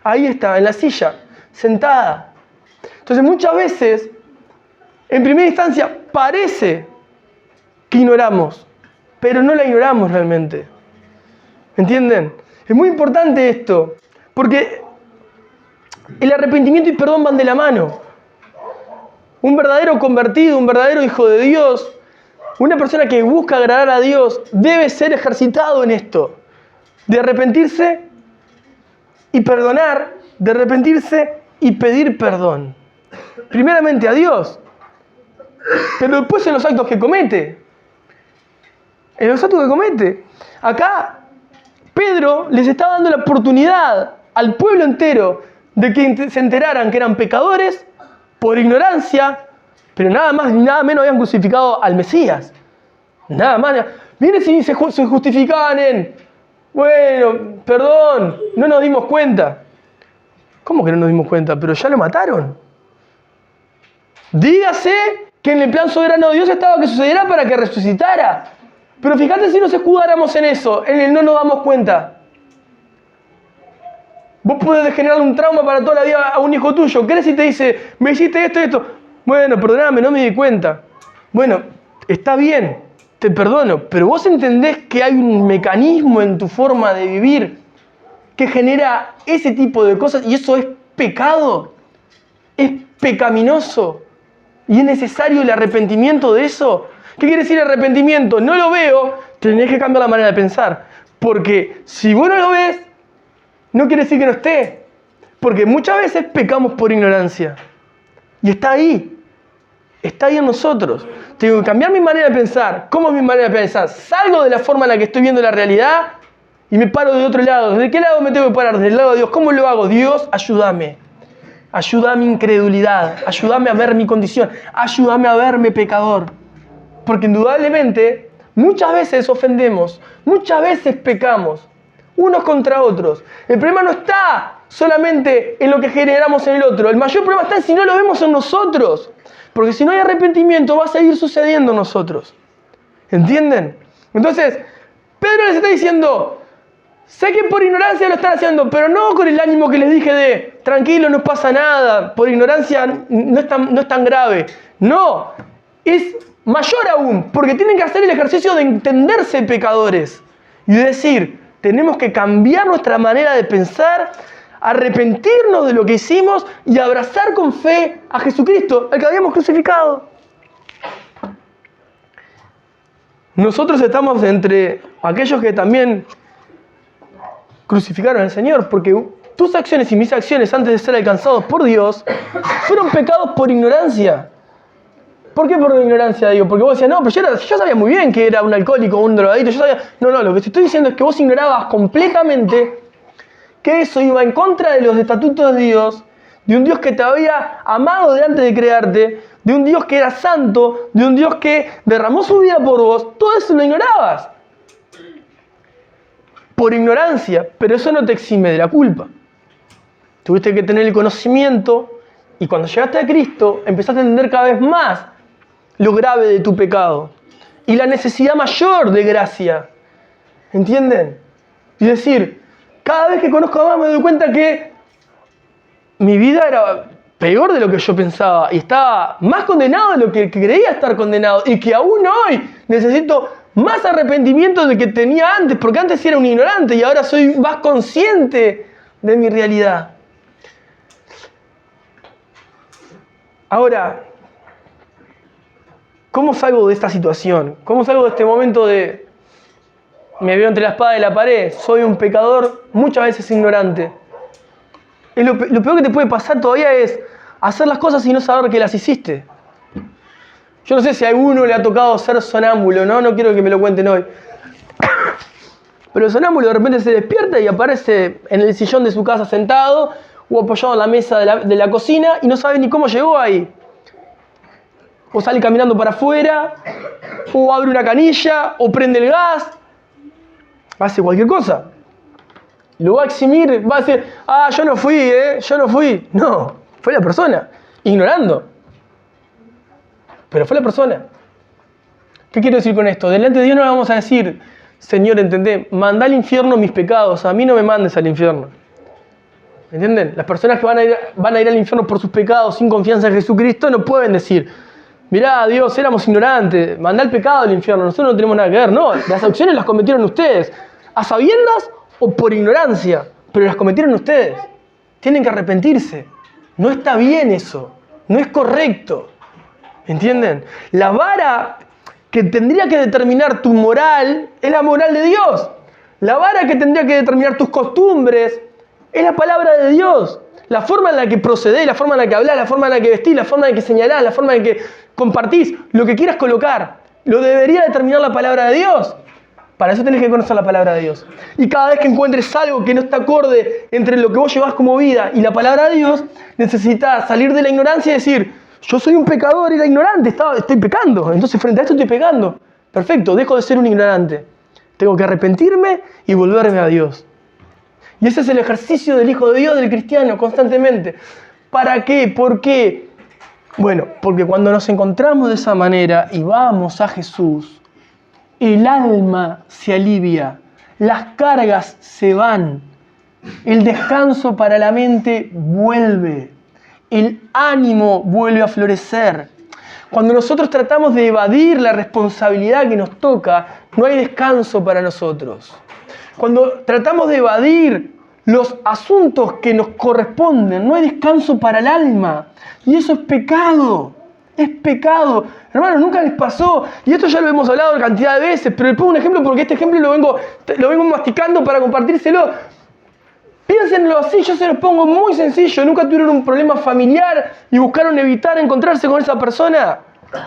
Ahí está, en la silla, sentada. Entonces muchas veces, en primera instancia, parece que ignoramos, pero no la ignoramos realmente. ¿Entienden? Es muy importante esto, porque el arrepentimiento y perdón van de la mano. Un verdadero convertido, un verdadero hijo de Dios, una persona que busca agradar a Dios, debe ser ejercitado en esto. De arrepentirse y perdonar, de arrepentirse y pedir perdón. Primeramente a Dios, pero después en los actos que comete. En los actos que comete. Acá Pedro les está dando la oportunidad al pueblo entero de que se enteraran que eran pecadores por ignorancia, pero nada más ni nada menos habían crucificado al Mesías. Nada más. Miren si se justificaban en, bueno, perdón, no nos dimos cuenta. ¿Cómo que no nos dimos cuenta? Pero ya lo mataron. Dígase que en el plan soberano de Dios estaba que sucediera para que resucitara. Pero fíjate si nos escudáramos en eso, en el no nos damos cuenta. Vos podés generar un trauma para toda la vida a un hijo tuyo. ¿Qué si te dice, me hiciste esto y esto? Bueno, perdóname, no me di cuenta. Bueno, está bien, te perdono, pero vos entendés que hay un mecanismo en tu forma de vivir que genera ese tipo de cosas y eso es pecado, es pecaminoso y es necesario el arrepentimiento de eso. ¿Qué quiere decir arrepentimiento? No lo veo, tenés que cambiar la manera de pensar. Porque si vos no lo ves, no quiere decir que no esté. Porque muchas veces pecamos por ignorancia. Y está ahí. Está ahí en nosotros. Tengo que cambiar mi manera de pensar. ¿Cómo es mi manera de pensar? Salgo de la forma en la que estoy viendo la realidad y me paro de otro lado. ¿Desde qué lado me tengo que parar? Desde el lado de Dios. ¿Cómo lo hago? Dios, ayúdame. Ayuda a mi incredulidad. Ayúdame a ver mi condición. Ayúdame a verme pecador. Porque indudablemente muchas veces ofendemos. Muchas veces pecamos. Unos contra otros. El problema no está solamente en lo que generamos en el otro. El mayor problema está en si no lo vemos en nosotros. Porque si no hay arrepentimiento, va a seguir sucediendo en nosotros. ¿Entienden? Entonces, Pedro les está diciendo, sé que por ignorancia lo están haciendo, pero no con el ánimo que les dije de, tranquilo, no pasa nada, por ignorancia no es tan grave. No, es mayor aún, porque tienen que hacer el ejercicio de entenderse pecadores. Y decir, tenemos que cambiar nuestra manera de pensar, arrepentirnos de lo que hicimos y abrazar con fe a Jesucristo, al que habíamos crucificado. Nosotros estamos entre aquellos que también crucificaron al Señor, porque tus acciones y mis acciones antes de ser alcanzados por Dios fueron pecados por ignorancia. ¿Por qué por ignorancia? Digo, porque vos decías, no, pero yo sabía muy bien que era un alcohólico, un drogadito, yo sabía... No, lo que te estoy diciendo es que vos ignorabas completamente que eso iba en contra de los estatutos de Dios, de un Dios que te había amado de antes de crearte, de un Dios que era santo, de un Dios que derramó su vida por vos. Todo eso lo ignorabas. por ignorancia, pero eso no te exime de la culpa. Tuviste que tener el conocimiento y cuando llegaste a Cristo empezaste a entender cada vez más lo grave de tu pecado y la necesidad mayor de gracia. ¿Entienden? Es decir, cada vez que conozco a más me doy cuenta que mi vida era peor de lo que yo pensaba y estaba más condenado de lo que creía estar condenado y que aún hoy necesito más arrepentimiento del que tenía antes, porque antes era un ignorante y ahora soy más consciente de mi realidad. Ahora, ¿cómo salgo de esta situación? ¿Cómo salgo de este momento de me veo entre la espada y la pared? Soy un pecador muchas veces ignorante. Lo peor que te puede pasar todavía es hacer las cosas y no saber que las hiciste. Yo no sé si a alguno le ha tocado ser sonámbulo, ¿no? No quiero que me lo cuenten hoy. Pero el sonámbulo de repente se despierta y aparece en el sillón de su casa sentado o apoyado en la mesa de la cocina y no sabe ni cómo llegó ahí. O sale caminando para afuera, o abre una canilla, o prende el gas. Hace cualquier cosa. Lo va a eximir, va a decir, yo no fui, yo no fui. No, fue la persona, ignorando. Pero fue la persona. ¿Qué quiero decir con esto? Delante de Dios no le vamos a decir, Señor, ¿entendés? Mandá al infierno mis pecados, a mí no me mandes al infierno. ¿Entienden? Las personas que van a ir al infierno por sus pecados sin confianza en Jesucristo no pueden decir, mirá, Dios, éramos ignorantes, mandá el pecado al infierno, nosotros no tenemos nada que ver. No, las acciones las cometieron ustedes, a sabiendas o por ignorancia, pero las cometieron ustedes. Tienen que arrepentirse. No está bien eso, no es correcto. ¿Entienden? La vara que tendría que determinar tu moral es la moral de Dios. La vara que tendría que determinar tus costumbres es la palabra de Dios. La forma en la que procedés, la forma en la que hablás, la forma en la que vestís, la forma en la que señalás, la forma en la que compartís, lo que quieras colocar, lo debería determinar la palabra de Dios. Para eso tenés que conocer la palabra de Dios. Y cada vez que encuentres algo que no está acorde entre lo que vos llevás como vida y la palabra de Dios, necesitas salir de la ignorancia y decir, yo soy un pecador, era ignorante, estoy pecando. Entonces frente a esto estoy pecando. Perfecto, dejo de ser un ignorante. Tengo que arrepentirme y volverme a Dios. Y ese es el ejercicio del Hijo de Dios, del cristiano, constantemente. ¿Para qué? ¿Por qué? Bueno, porque cuando nos encontramos de esa manera y vamos a Jesús, el alma se alivia, las cargas se van, el descanso para la mente vuelve, el ánimo vuelve a florecer. Cuando nosotros tratamos de evadir la responsabilidad que nos toca, no hay descanso para nosotros. Cuando tratamos de evadir los asuntos que nos corresponden, no hay descanso para el alma. Y eso es pecado. Es pecado. Hermanos, nunca les pasó. Y esto ya lo hemos hablado cantidad de veces, pero les pongo un ejemplo porque este ejemplo lo vengo masticando para compartírselo. Piénsenlo así, yo se los pongo muy sencillo. ¿Nunca tuvieron un problema familiar y buscaron evitar encontrarse con esa persona?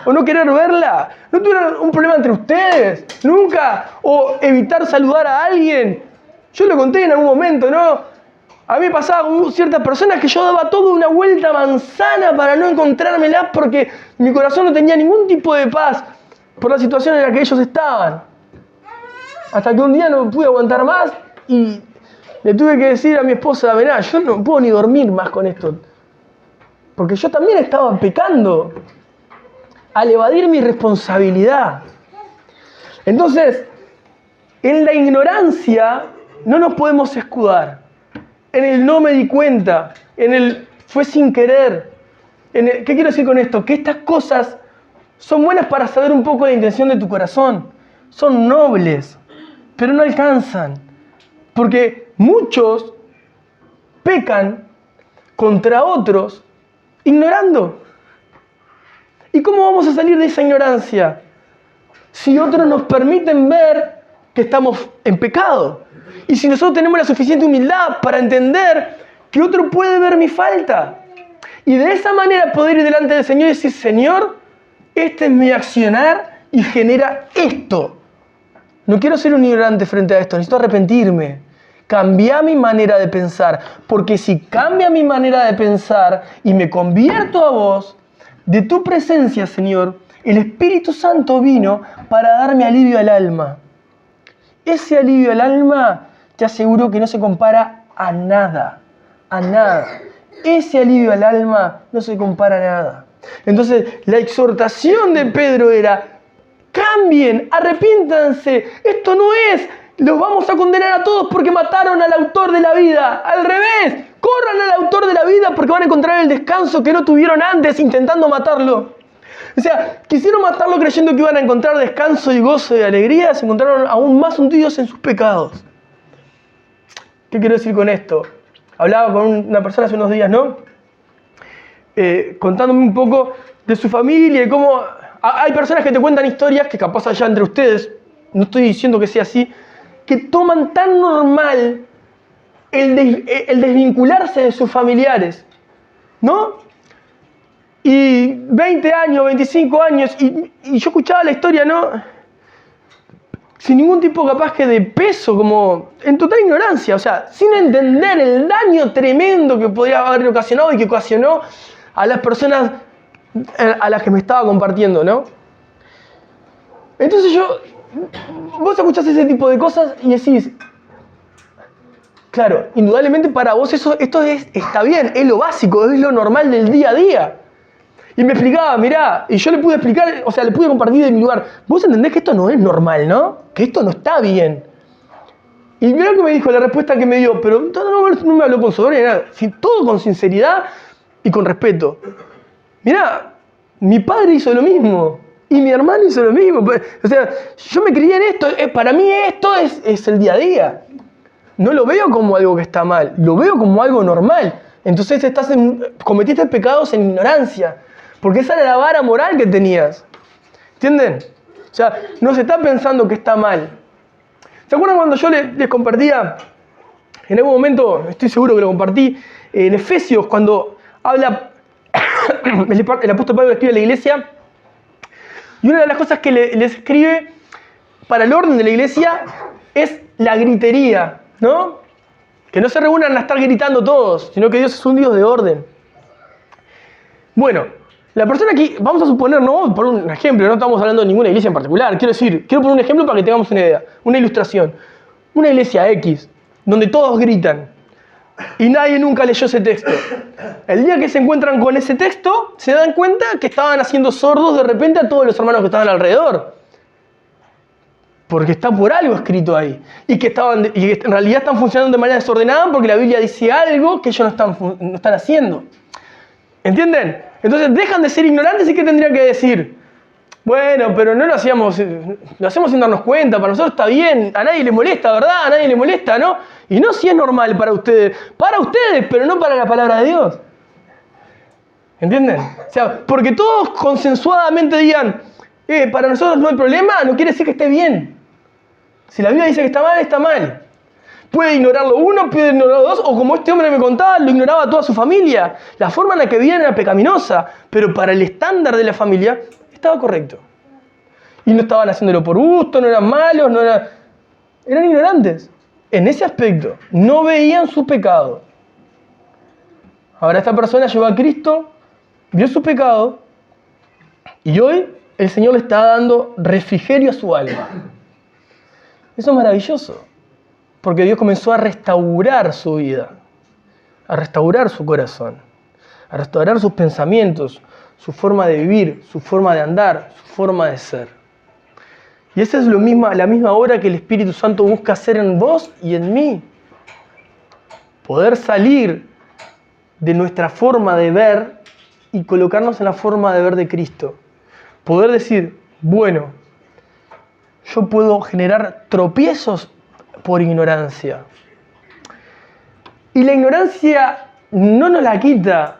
¿O no querer verla? ¿No tuvieron un problema entre ustedes? ¿Nunca? ¿O evitar saludar a alguien? Yo lo conté en algún momento, ¿no? A mí me pasaba con ciertas personas que yo daba toda una vuelta manzana para no encontrármelas porque mi corazón no tenía ningún tipo de paz por la situación en la que ellos estaban. Hasta que un día no pude aguantar más y le tuve que decir a mi esposa, mirá, yo no puedo ni dormir más con esto. Porque yo también estaba pecando al evadir mi responsabilidad. Entonces, en la ignorancia no nos podemos escudar. En el no me di cuenta, en el fue sin querer. ¿Qué quiero decir con esto? Que estas cosas son buenas para saber un poco la intención de tu corazón. Son nobles, pero no alcanzan. Porque muchos pecan contra otros ignorando. ¿Y cómo vamos a salir de esa ignorancia? Si otros nos permiten ver que estamos en pecado. Y si nosotros tenemos la suficiente humildad para entender que otro puede ver mi falta. Y de esa manera poder ir delante del Señor y decir, Señor, este es mi accionar y genera esto. No quiero ser un ignorante frente a esto, necesito arrepentirme. Cambia mi manera de pensar. Porque si cambia mi manera de pensar y me convierto a vos, de tu presencia, Señor, el Espíritu Santo vino para darme alivio al alma. Ese alivio al alma te aseguro que no se compara a nada, a nada. Ese alivio al alma no se compara a nada. Entonces, la exhortación de Pedro era: cambien, arrepiéntanse, esto no es, los vamos a condenar a todos porque mataron al autor de la vida. Al revés, corran al autor de la vida porque van a encontrar el descanso que no tuvieron antes intentando matarlo. O sea, quisieron matarlo creyendo que iban a encontrar descanso y gozo y alegría, se encontraron aún más hundidos en sus pecados. ¿Qué quiero decir con esto? Hablaba con una persona hace unos días, ¿no? Contándome un poco de su familia y cómo... Hay personas que te cuentan historias que capaz allá entre ustedes, no estoy diciendo que sea así, que toman tan normal el desvincularse de sus familiares, ¿no? Y 20 años, 25 años, y yo escuchaba la historia, ¿no? Sin ningún tipo capaz que de peso, como en total ignorancia, o sea, sin entender el daño tremendo que podría haber ocasionado y que ocasionó a las personas a las que me estaba compartiendo, ¿no? Entonces vos escuchás ese tipo de cosas y decís, claro, indudablemente para vos esto está bien, es lo básico, es lo normal del día a día. Y me explicaba, mirá, y yo le pude explicar, o sea, le pude compartir de mi lugar. Vos entendés que esto no es normal, ¿no? Que esto no está bien. Y mirá lo que me dijo, la respuesta que me dio, pero no me habló con soberbia, todo con sinceridad y con respeto. Mirá, mi padre hizo lo mismo, y mi hermano hizo lo mismo. O sea, yo me crié en esto, para mí esto es el día a día. No lo veo como algo que está mal, lo veo como algo normal. Entonces cometiste pecados en ignorancia. Porque esa era la vara moral que tenías. ¿Entienden? O sea, no se está pensando que está mal. ¿Se acuerdan cuando yo les compartía? En algún momento, estoy seguro que lo compartí, en Efesios, cuando habla, el apóstol Pablo escribe a la iglesia, y una de las cosas que les escribe para el orden de la iglesia es la gritería, ¿no? Que no se reúnan a estar gritando todos, sino que Dios es un Dios de orden. Bueno, la persona aquí, vamos a suponer, no por un ejemplo, no estamos hablando de ninguna iglesia en particular, quiero poner un ejemplo para que tengamos una idea, una ilustración. Una iglesia X, donde todos gritan, y nadie nunca leyó ese texto. El día que se encuentran con ese texto, se dan cuenta que estaban haciendo sordos de repente a todos los hermanos que estaban alrededor. Porque está por algo escrito ahí. Y que en realidad están funcionando de manera desordenada porque la Biblia dice algo que ellos no están haciendo. ¿Entienden? Entonces dejan de ser ignorantes y ¿qué tendrían que decir? Bueno, pero no lo hacemos sin darnos cuenta, para nosotros está bien, a nadie le molesta, ¿verdad? A nadie le molesta, ¿no? Y no si es normal para ustedes, pero no para la palabra de Dios. ¿Entienden? O sea, porque todos consensuadamente digan, para nosotros no hay problema, no quiere decir que esté bien. Si la Biblia dice que está mal. Puede ignorarlo uno, puede ignorarlo dos, o como este hombre me contaba, lo ignoraba toda su familia. La forma en la que vivían era pecaminosa, pero para el estándar de la familia estaba correcto. Y no estaban haciéndolo por gusto, no eran malos, eran ignorantes. En ese aspecto, no veían su pecado. Ahora esta persona llegó a Cristo, vio su pecado, y hoy el Señor le está dando refrigerio a su alma. Eso es maravilloso. Porque Dios comenzó a restaurar su vida, a restaurar su corazón, a restaurar sus pensamientos, su forma de vivir, su forma de andar, su forma de ser. Y esa es la misma obra que el Espíritu Santo busca hacer en vos y en mí. Poder salir de nuestra forma de ver y colocarnos en la forma de ver de Cristo. Poder decir, bueno, yo puedo generar tropiezos por ignorancia. Y la ignorancia no nos la quita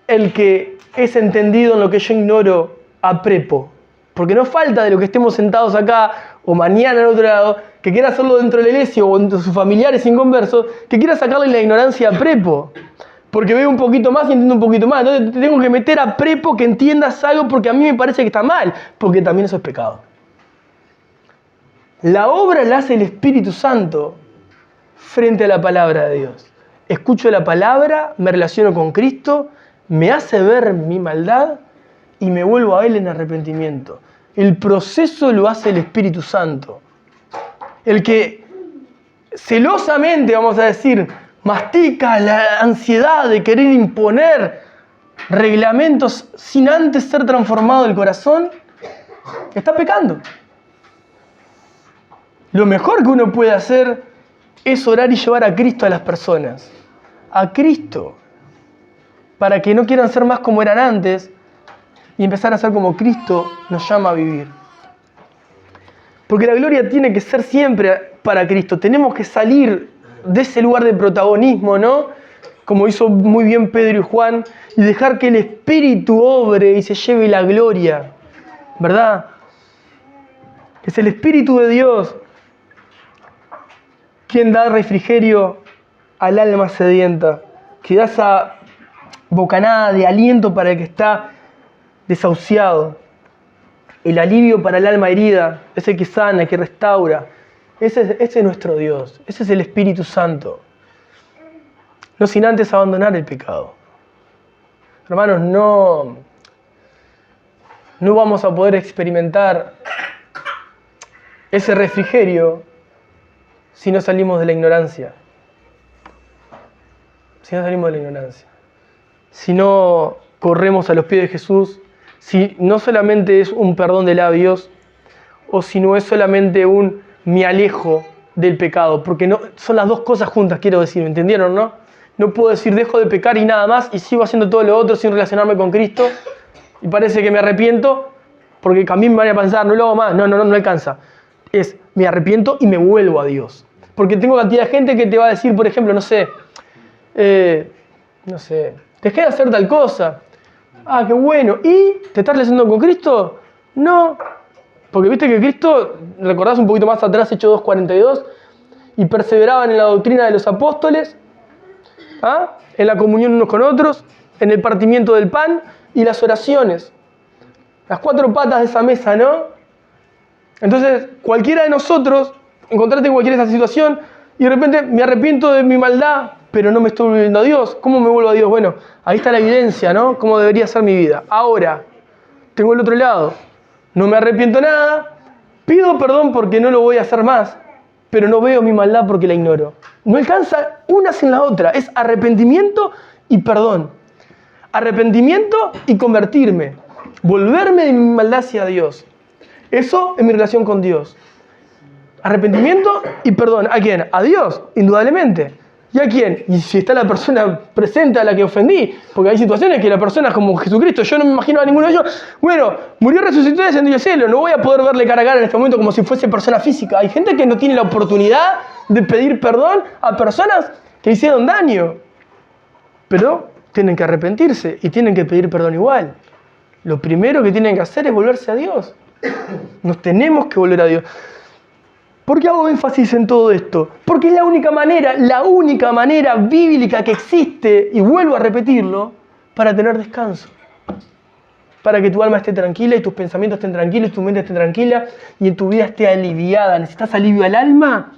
el que es entendido en lo que yo ignoro a prepo. Porque no falta de lo que estemos sentados acá o mañana en otro lado, que quiera hacerlo dentro de la iglesia o entre sus familiares inconversos, que quiera sacarle la ignorancia a prepo. Porque veo un poquito más y entiendo un poquito más. Entonces te tengo que meter a prepo que entiendas algo porque a mí me parece que está mal. Porque también eso es pecado. La obra la hace el Espíritu Santo frente a la palabra de Dios. Escucho la palabra, me relaciono con Cristo, me hace ver mi maldad y me vuelvo a Él en arrepentimiento. El proceso lo hace el Espíritu Santo. El que celosamente, vamos a decir, mastica la ansiedad de querer imponer reglamentos sin antes ser transformado el corazón, está pecando. Lo mejor que uno puede hacer es orar y llevar a Cristo a las personas. A Cristo. Para que no quieran ser más como eran antes y empezar a ser como Cristo nos llama a vivir. Porque la gloria tiene que ser siempre para Cristo. Tenemos que salir de ese lugar de protagonismo, ¿no? Como hizo muy bien Pedro y Juan, y dejar que el Espíritu obre y se lleve la gloria, ¿verdad? Es el Espíritu de Dios quien da refrigerio al alma sedienta, que da esa bocanada de aliento para el que está desahuciado, el alivio para el alma herida, ese que sana, que restaura. Ese es nuestro Dios, ese es el Espíritu Santo. No sin antes abandonar el pecado. Hermanos, no vamos a poder experimentar ese refrigerio si no salimos de la ignorancia. Si no salimos de la ignorancia. Si no corremos a los pies de Jesús, si no solamente es un perdón de labios, o si no es solamente un me alejo del pecado, porque no, son las dos cosas juntas, quiero decir, ¿me entendieron, no? No puedo decir dejo de pecar y nada más y sigo haciendo todo lo otro sin relacionarme con Cristo y parece que me arrepiento porque también me van a pensar, no lo hago más, no alcanza. Es me arrepiento y me vuelvo a Dios. Porque tengo cantidad de gente que te va a decir, por ejemplo, dejé de hacer tal cosa. Ah, qué bueno. ¿Y te estás relacionando con Cristo? No. Porque viste que Cristo, recordás un poquito más atrás, Hechos 2:42, y perseveraban en la doctrina de los apóstoles, en la comunión unos con otros, en el partimiento del pan y las oraciones. Las 4 patas de esa mesa, ¿no? Entonces, cualquiera de nosotros, encontrarte en cualquier esa situación y de repente me arrepiento de mi maldad, pero no me estoy volviendo a Dios. ¿Cómo me vuelvo a Dios? Bueno, ahí está la evidencia, ¿no? Cómo debería ser mi vida. Ahora, tengo el otro lado. No me arrepiento nada, pido perdón porque no lo voy a hacer más, pero no veo mi maldad porque la ignoro. No alcanza una sin la otra. Es arrepentimiento y perdón. Arrepentimiento y convertirme. Volverme de mi maldad hacia Dios. Eso es mi relación con Dios. Arrepentimiento y perdón. ¿A quién? A Dios, indudablemente. ¿Y a quién? Y si está la persona presente a la que ofendí, porque hay situaciones que la persona es como Jesucristo, yo no me imagino a ninguno de ellos, bueno, murió, resucitó y descendió al cielo, no voy a poder verle cara a cara en este momento como si fuese persona física. Hay gente que no tiene la oportunidad de pedir perdón a personas que hicieron daño, pero tienen que arrepentirse y tienen que pedir perdón igual. Lo primero que tienen que hacer es volverse a Dios. Nos tenemos que volver a Dios. ¿Por qué hago énfasis en todo esto? Porque es la única manera bíblica que existe, y vuelvo a repetirlo, para tener descanso. Para que tu alma esté tranquila y tus pensamientos estén tranquilos, tu mente esté tranquila y en tu vida esté aliviada. ¿Necesitas alivio al alma?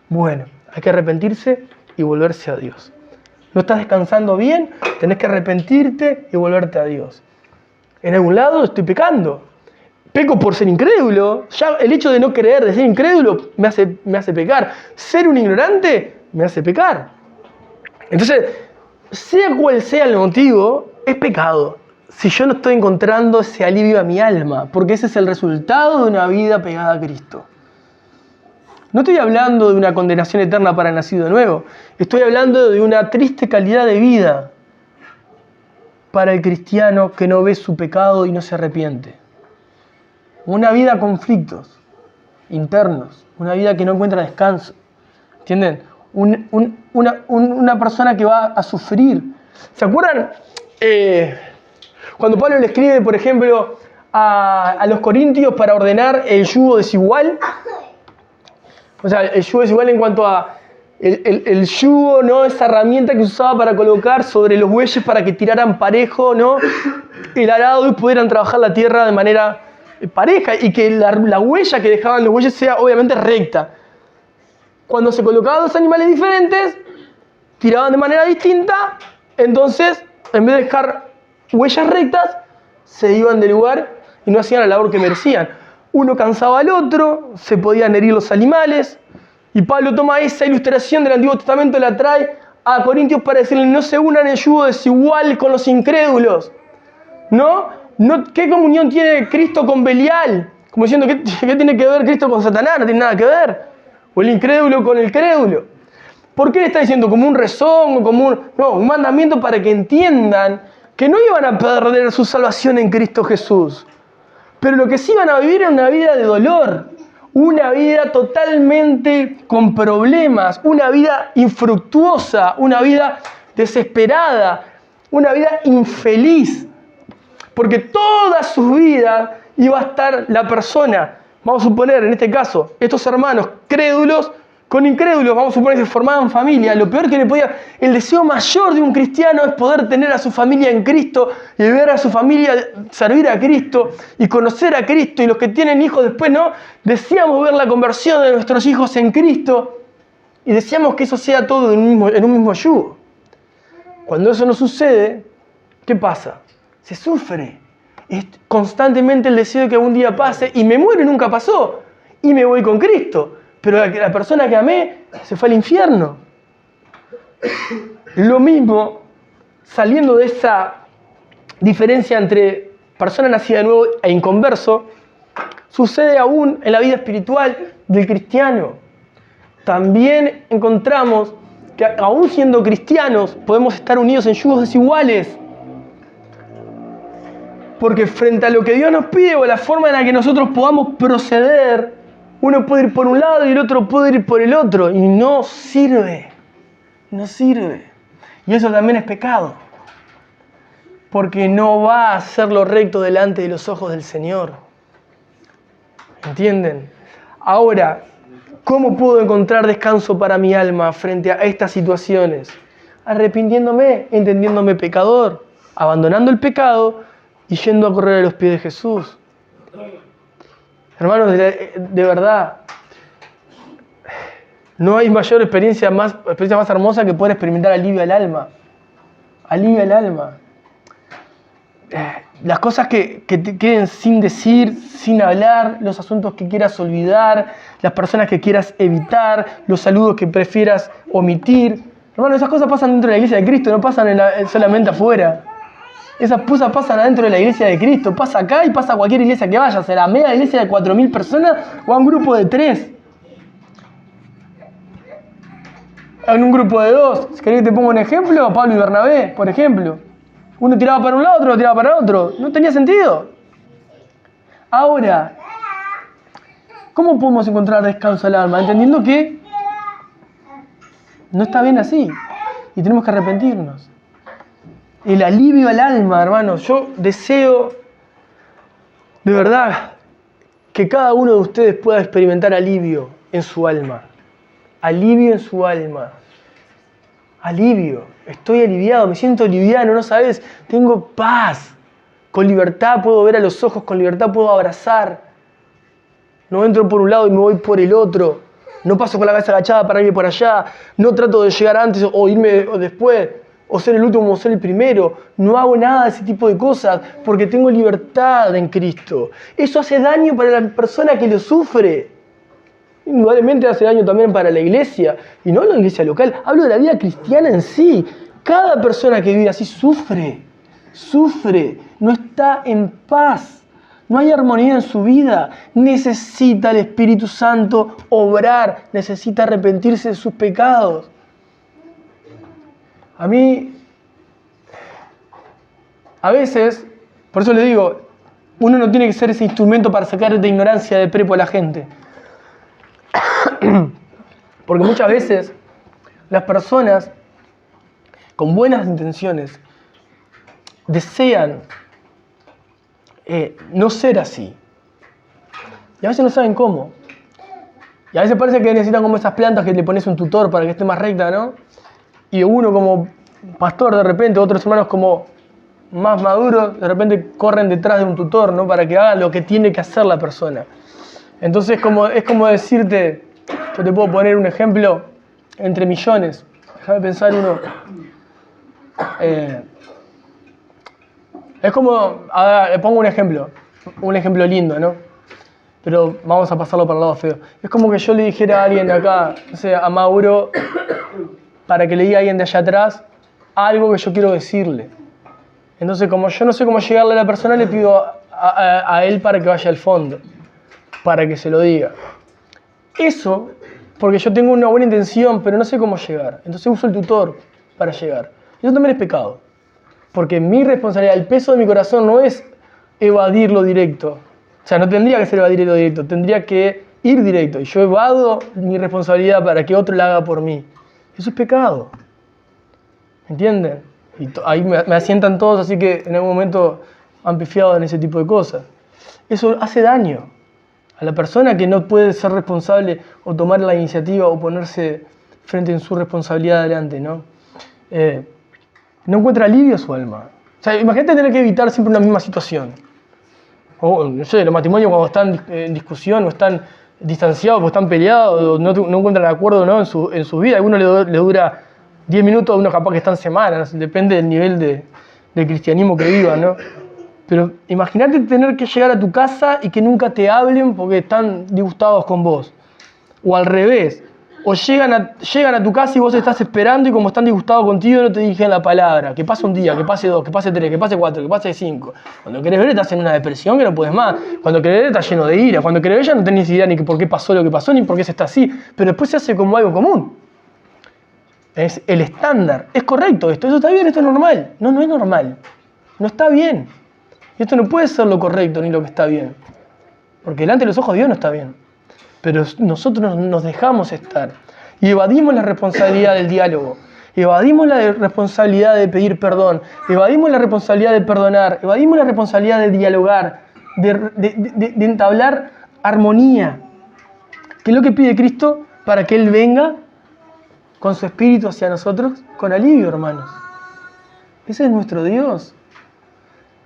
Bueno, hay que arrepentirse y volverse a Dios. ¿No estás descansando bien? Tenés que arrepentirte y volverte a Dios. En algún lado estoy pecando. Peco por ser incrédulo. Ya el hecho de no creer, de ser incrédulo, me hace pecar. Ser un ignorante me hace pecar. Entonces, sea cual sea el motivo, es pecado. Si yo no estoy encontrando ese alivio a mi alma, porque ese es el resultado de una vida pegada a Cristo. No estoy hablando de una condenación eterna para el nacido de nuevo. Estoy hablando de una triste calidad de vida para el cristiano que no ve su pecado y no se arrepiente. Una vida a conflictos internos, una vida que no encuentra descanso. ¿Entienden? Una persona que va a sufrir. ¿Se acuerdan? Cuando Pablo le escribe, por ejemplo, a los corintios para ordenar el yugo desigual. O sea, el yugo desigual en cuanto a el yugo, ¿no? Esa herramienta que se usaba para colocar sobre los bueyes para que tiraran parejo, ¿no? El arado y pudieran trabajar la tierra de manera pareja y que la huella que dejaban los bueyes sea obviamente recta. Cuando se colocaban dos animales diferentes, tiraban de manera distinta, entonces en vez de dejar huellas rectas, se iban del lugar y no hacían la labor que merecían. Uno cansaba al otro, se podían herir los animales Y Pablo toma esa ilustración del Antiguo Testamento y la trae a Corintios para decirle: no se unan en yugo desigual con los incrédulos. ¿No? ¿Qué comunión tiene Cristo con Belial? Como diciendo, ¿qué tiene que ver Cristo con Satanás? No tiene nada que ver. O el incrédulo con el crédulo. ¿Por qué le está diciendo? Como un rezón, un mandamiento para que entiendan que no iban a perder su salvación en Cristo Jesús. Pero lo que sí iban a vivir era una vida de dolor. Una vida totalmente con problemas. Una vida infructuosa. Una vida desesperada. Una vida infeliz. Porque toda su vida iba a estar la persona, vamos a suponer en este caso, estos hermanos crédulos con incrédulos, vamos a suponer que formaban familia. Lo peor que le podía, el deseo mayor de un cristiano es poder tener a su familia en Cristo y ver a su familia servir a Cristo y conocer a Cristo. Y los que tienen hijos después, ¿no? Deseamos ver la conversión de nuestros hijos en Cristo y deseamos que eso sea todo en un mismo yugo. Cuando eso no sucede, ¿qué pasa? Se sufre. Es constantemente el deseo de que algún día pase y me muero y nunca pasó. Y me voy con Cristo. Pero la persona que amé se fue al infierno. Lo mismo, saliendo de esa diferencia entre persona nacida de nuevo e inconverso, sucede aún en la vida espiritual del cristiano. También encontramos que aún siendo cristianos podemos estar unidos en yugos desiguales. Porque frente a lo que Dios nos pide o a la forma en la que nosotros podamos proceder, uno puede ir por un lado y el otro puede ir por el otro. Y no sirve. No sirve. Y eso también es pecado. Porque no va a hacer lo recto delante de los ojos del Señor. ¿Entienden? Ahora, ¿cómo puedo encontrar descanso para mi alma frente a estas situaciones? Arrepintiéndome, entendiéndome pecador, abandonando el pecado y yendo a correr a los pies de Jesús. Hermanos, de verdad, no hay mayor experiencia más hermosa que poder experimentar alivio al alma. Alivio al alma. Las cosas que te queden sin decir, sin hablar, los asuntos que quieras olvidar, las personas que quieras evitar, los saludos que prefieras omitir. Hermanos, esas cosas pasan dentro de la iglesia de Cristo, no pasan solamente afuera. Esas cosas pasan adentro de la iglesia de Cristo. Pasa acá y pasa a cualquier iglesia que vaya. Será a media iglesia de 4.000 personas o a un grupo de 3. En un grupo de 2. Si querés que te ponga un ejemplo, Pablo y Bernabé, por ejemplo. Uno tiraba para un lado, otro tiraba para otro. No tenía sentido. Ahora, ¿cómo podemos encontrar descanso al alma? Entendiendo que no está bien así. Y tenemos que arrepentirnos. El alivio al alma, hermanos. Yo deseo, de verdad, que cada uno de ustedes pueda experimentar alivio en su alma. Alivio en su alma. Alivio. Estoy aliviado, me siento liviano, ¿no sabes? Tengo paz. Con libertad puedo ver a los ojos, con libertad puedo abrazar. No entro por un lado y me voy por el otro. No paso con la cabeza agachada para irme por allá. No trato de llegar antes o irme después. O ser el último o ser el primero. No hago nada de ese tipo de cosas porque tengo libertad en Cristo. Eso hace daño para la persona que lo sufre. Indudablemente hace daño también para la iglesia. Y no la iglesia local. Hablo de la vida cristiana en sí. Cada persona que vive así sufre. Sufre. No está en paz. No hay armonía en su vida. Necesita el Espíritu Santo obrar. Necesita arrepentirse de sus pecados. A mí, a veces, por eso le digo, uno no tiene que ser ese instrumento para sacar de ignorancia de prepo a la gente. Porque muchas veces las personas con buenas intenciones desean no ser así. Y a veces no saben cómo. Y a veces parece que necesitan como esas plantas que le pones un tutor para que esté más recta, ¿no? Y uno como pastor de repente, otros hermanos como más maduros, de repente corren detrás de un tutor, ¿no? Para que haga lo que tiene que hacer la persona. Entonces es como decirte, yo te puedo poner un ejemplo entre millones. Déjame pensar uno. Es como, a ver, le pongo un ejemplo lindo, ¿no? pero vamos a pasarlo para el lado feo. Es como que yo le dijera a alguien de acá, no sé, a Mauro, para que le diga a alguien de allá atrás algo que yo quiero decirle. Entonces, como yo no sé cómo llegarle a la persona, le pido a él para que vaya al fondo, para que se lo diga. Eso, porque yo tengo una buena intención, pero no sé cómo llegar. Entonces uso el tutor para llegar. Eso también es pecado. Porque mi responsabilidad, el peso de mi corazón no es evadir lo directo. O sea, no tendría que ser evadir lo directo, tendría que ir directo. Y yo evado mi responsabilidad para que otro la haga por mí. Eso es pecado. ¿Entienden? Y ahí me asientan todos, así que en algún momento han pifiado en ese tipo de cosas. Eso hace daño a la persona que no puede ser responsable o tomar la iniciativa o ponerse frente en su responsabilidad adelante, ¿no? No encuentra alivio a su alma. O sea, imagínate tener que evitar siempre una misma situación. O, no sé, los matrimonios cuando están en discusión o están distanciados o están peleados o no encuentran acuerdo, ¿no? en su vida. A uno le dura 10 minutos, a uno capaz que están semanas. Depende del nivel de cristianismo que vivan, ¿no? Pero imagínate tener que llegar a tu casa y que nunca te hablen porque están disgustados con vos. O al revés. O llegan a tu casa y vos estás esperando y como están disgustados contigo no te dirigen la palabra. Que pase un día, que pase 2, que pase 3, que pase 4, que pase 5. Cuando querés ver estás en una depresión que no puedes más. Cuando querés ver estás lleno de ira. Cuando querés ver ya no tenés idea ni por qué pasó lo que pasó ni por qué se está así. Pero después se hace como algo común. Es el estándar. Es correcto esto. Eso está bien, esto es normal. No, no es normal. No está bien. Y esto no puede ser lo correcto ni lo que está bien. Porque delante de los ojos de Dios no está bien. Pero nosotros nos dejamos estar. Y evadimos la responsabilidad del diálogo. Evadimos la responsabilidad de pedir perdón. Evadimos la responsabilidad de perdonar. Evadimos la responsabilidad de dialogar. De entablar armonía. ¿Qué es lo que pide Cristo? Para que Él venga con su Espíritu hacia nosotros con alivio, hermanos. Ese es nuestro Dios.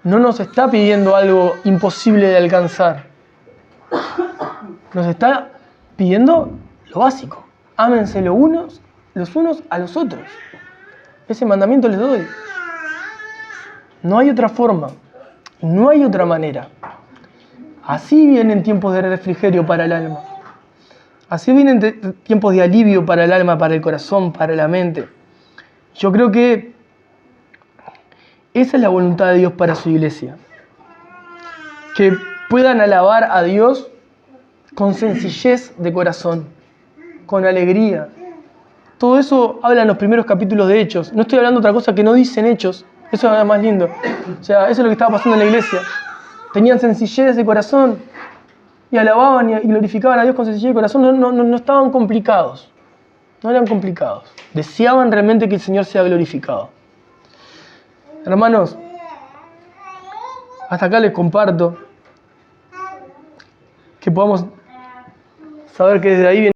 No nos está pidiendo algo imposible de alcanzar. Nos está pidiendo lo básico. Ámense los unos a los otros. Ese mandamiento les doy. No hay otra forma. No hay otra manera. Así vienen tiempos de refrigerio para el alma. Así vienen tiempos de alivio para el alma, para el corazón, para la mente. Yo creo que esa es la voluntad de Dios para su iglesia. Que puedan alabar a Dios con sencillez de corazón, con alegría. Todo eso habla en los primeros capítulos de Hechos. No estoy hablando de otra cosa que no dicen Hechos. Eso es lo más lindo. O sea, eso es lo que estaba pasando en la iglesia. Tenían sencillez de corazón y alababan y glorificaban a Dios con sencillez de corazón. No estaban complicados. No eran complicados. Deseaban realmente que el Señor sea glorificado. Hermanos, hasta acá les comparto que podamos saber que desde ahí viene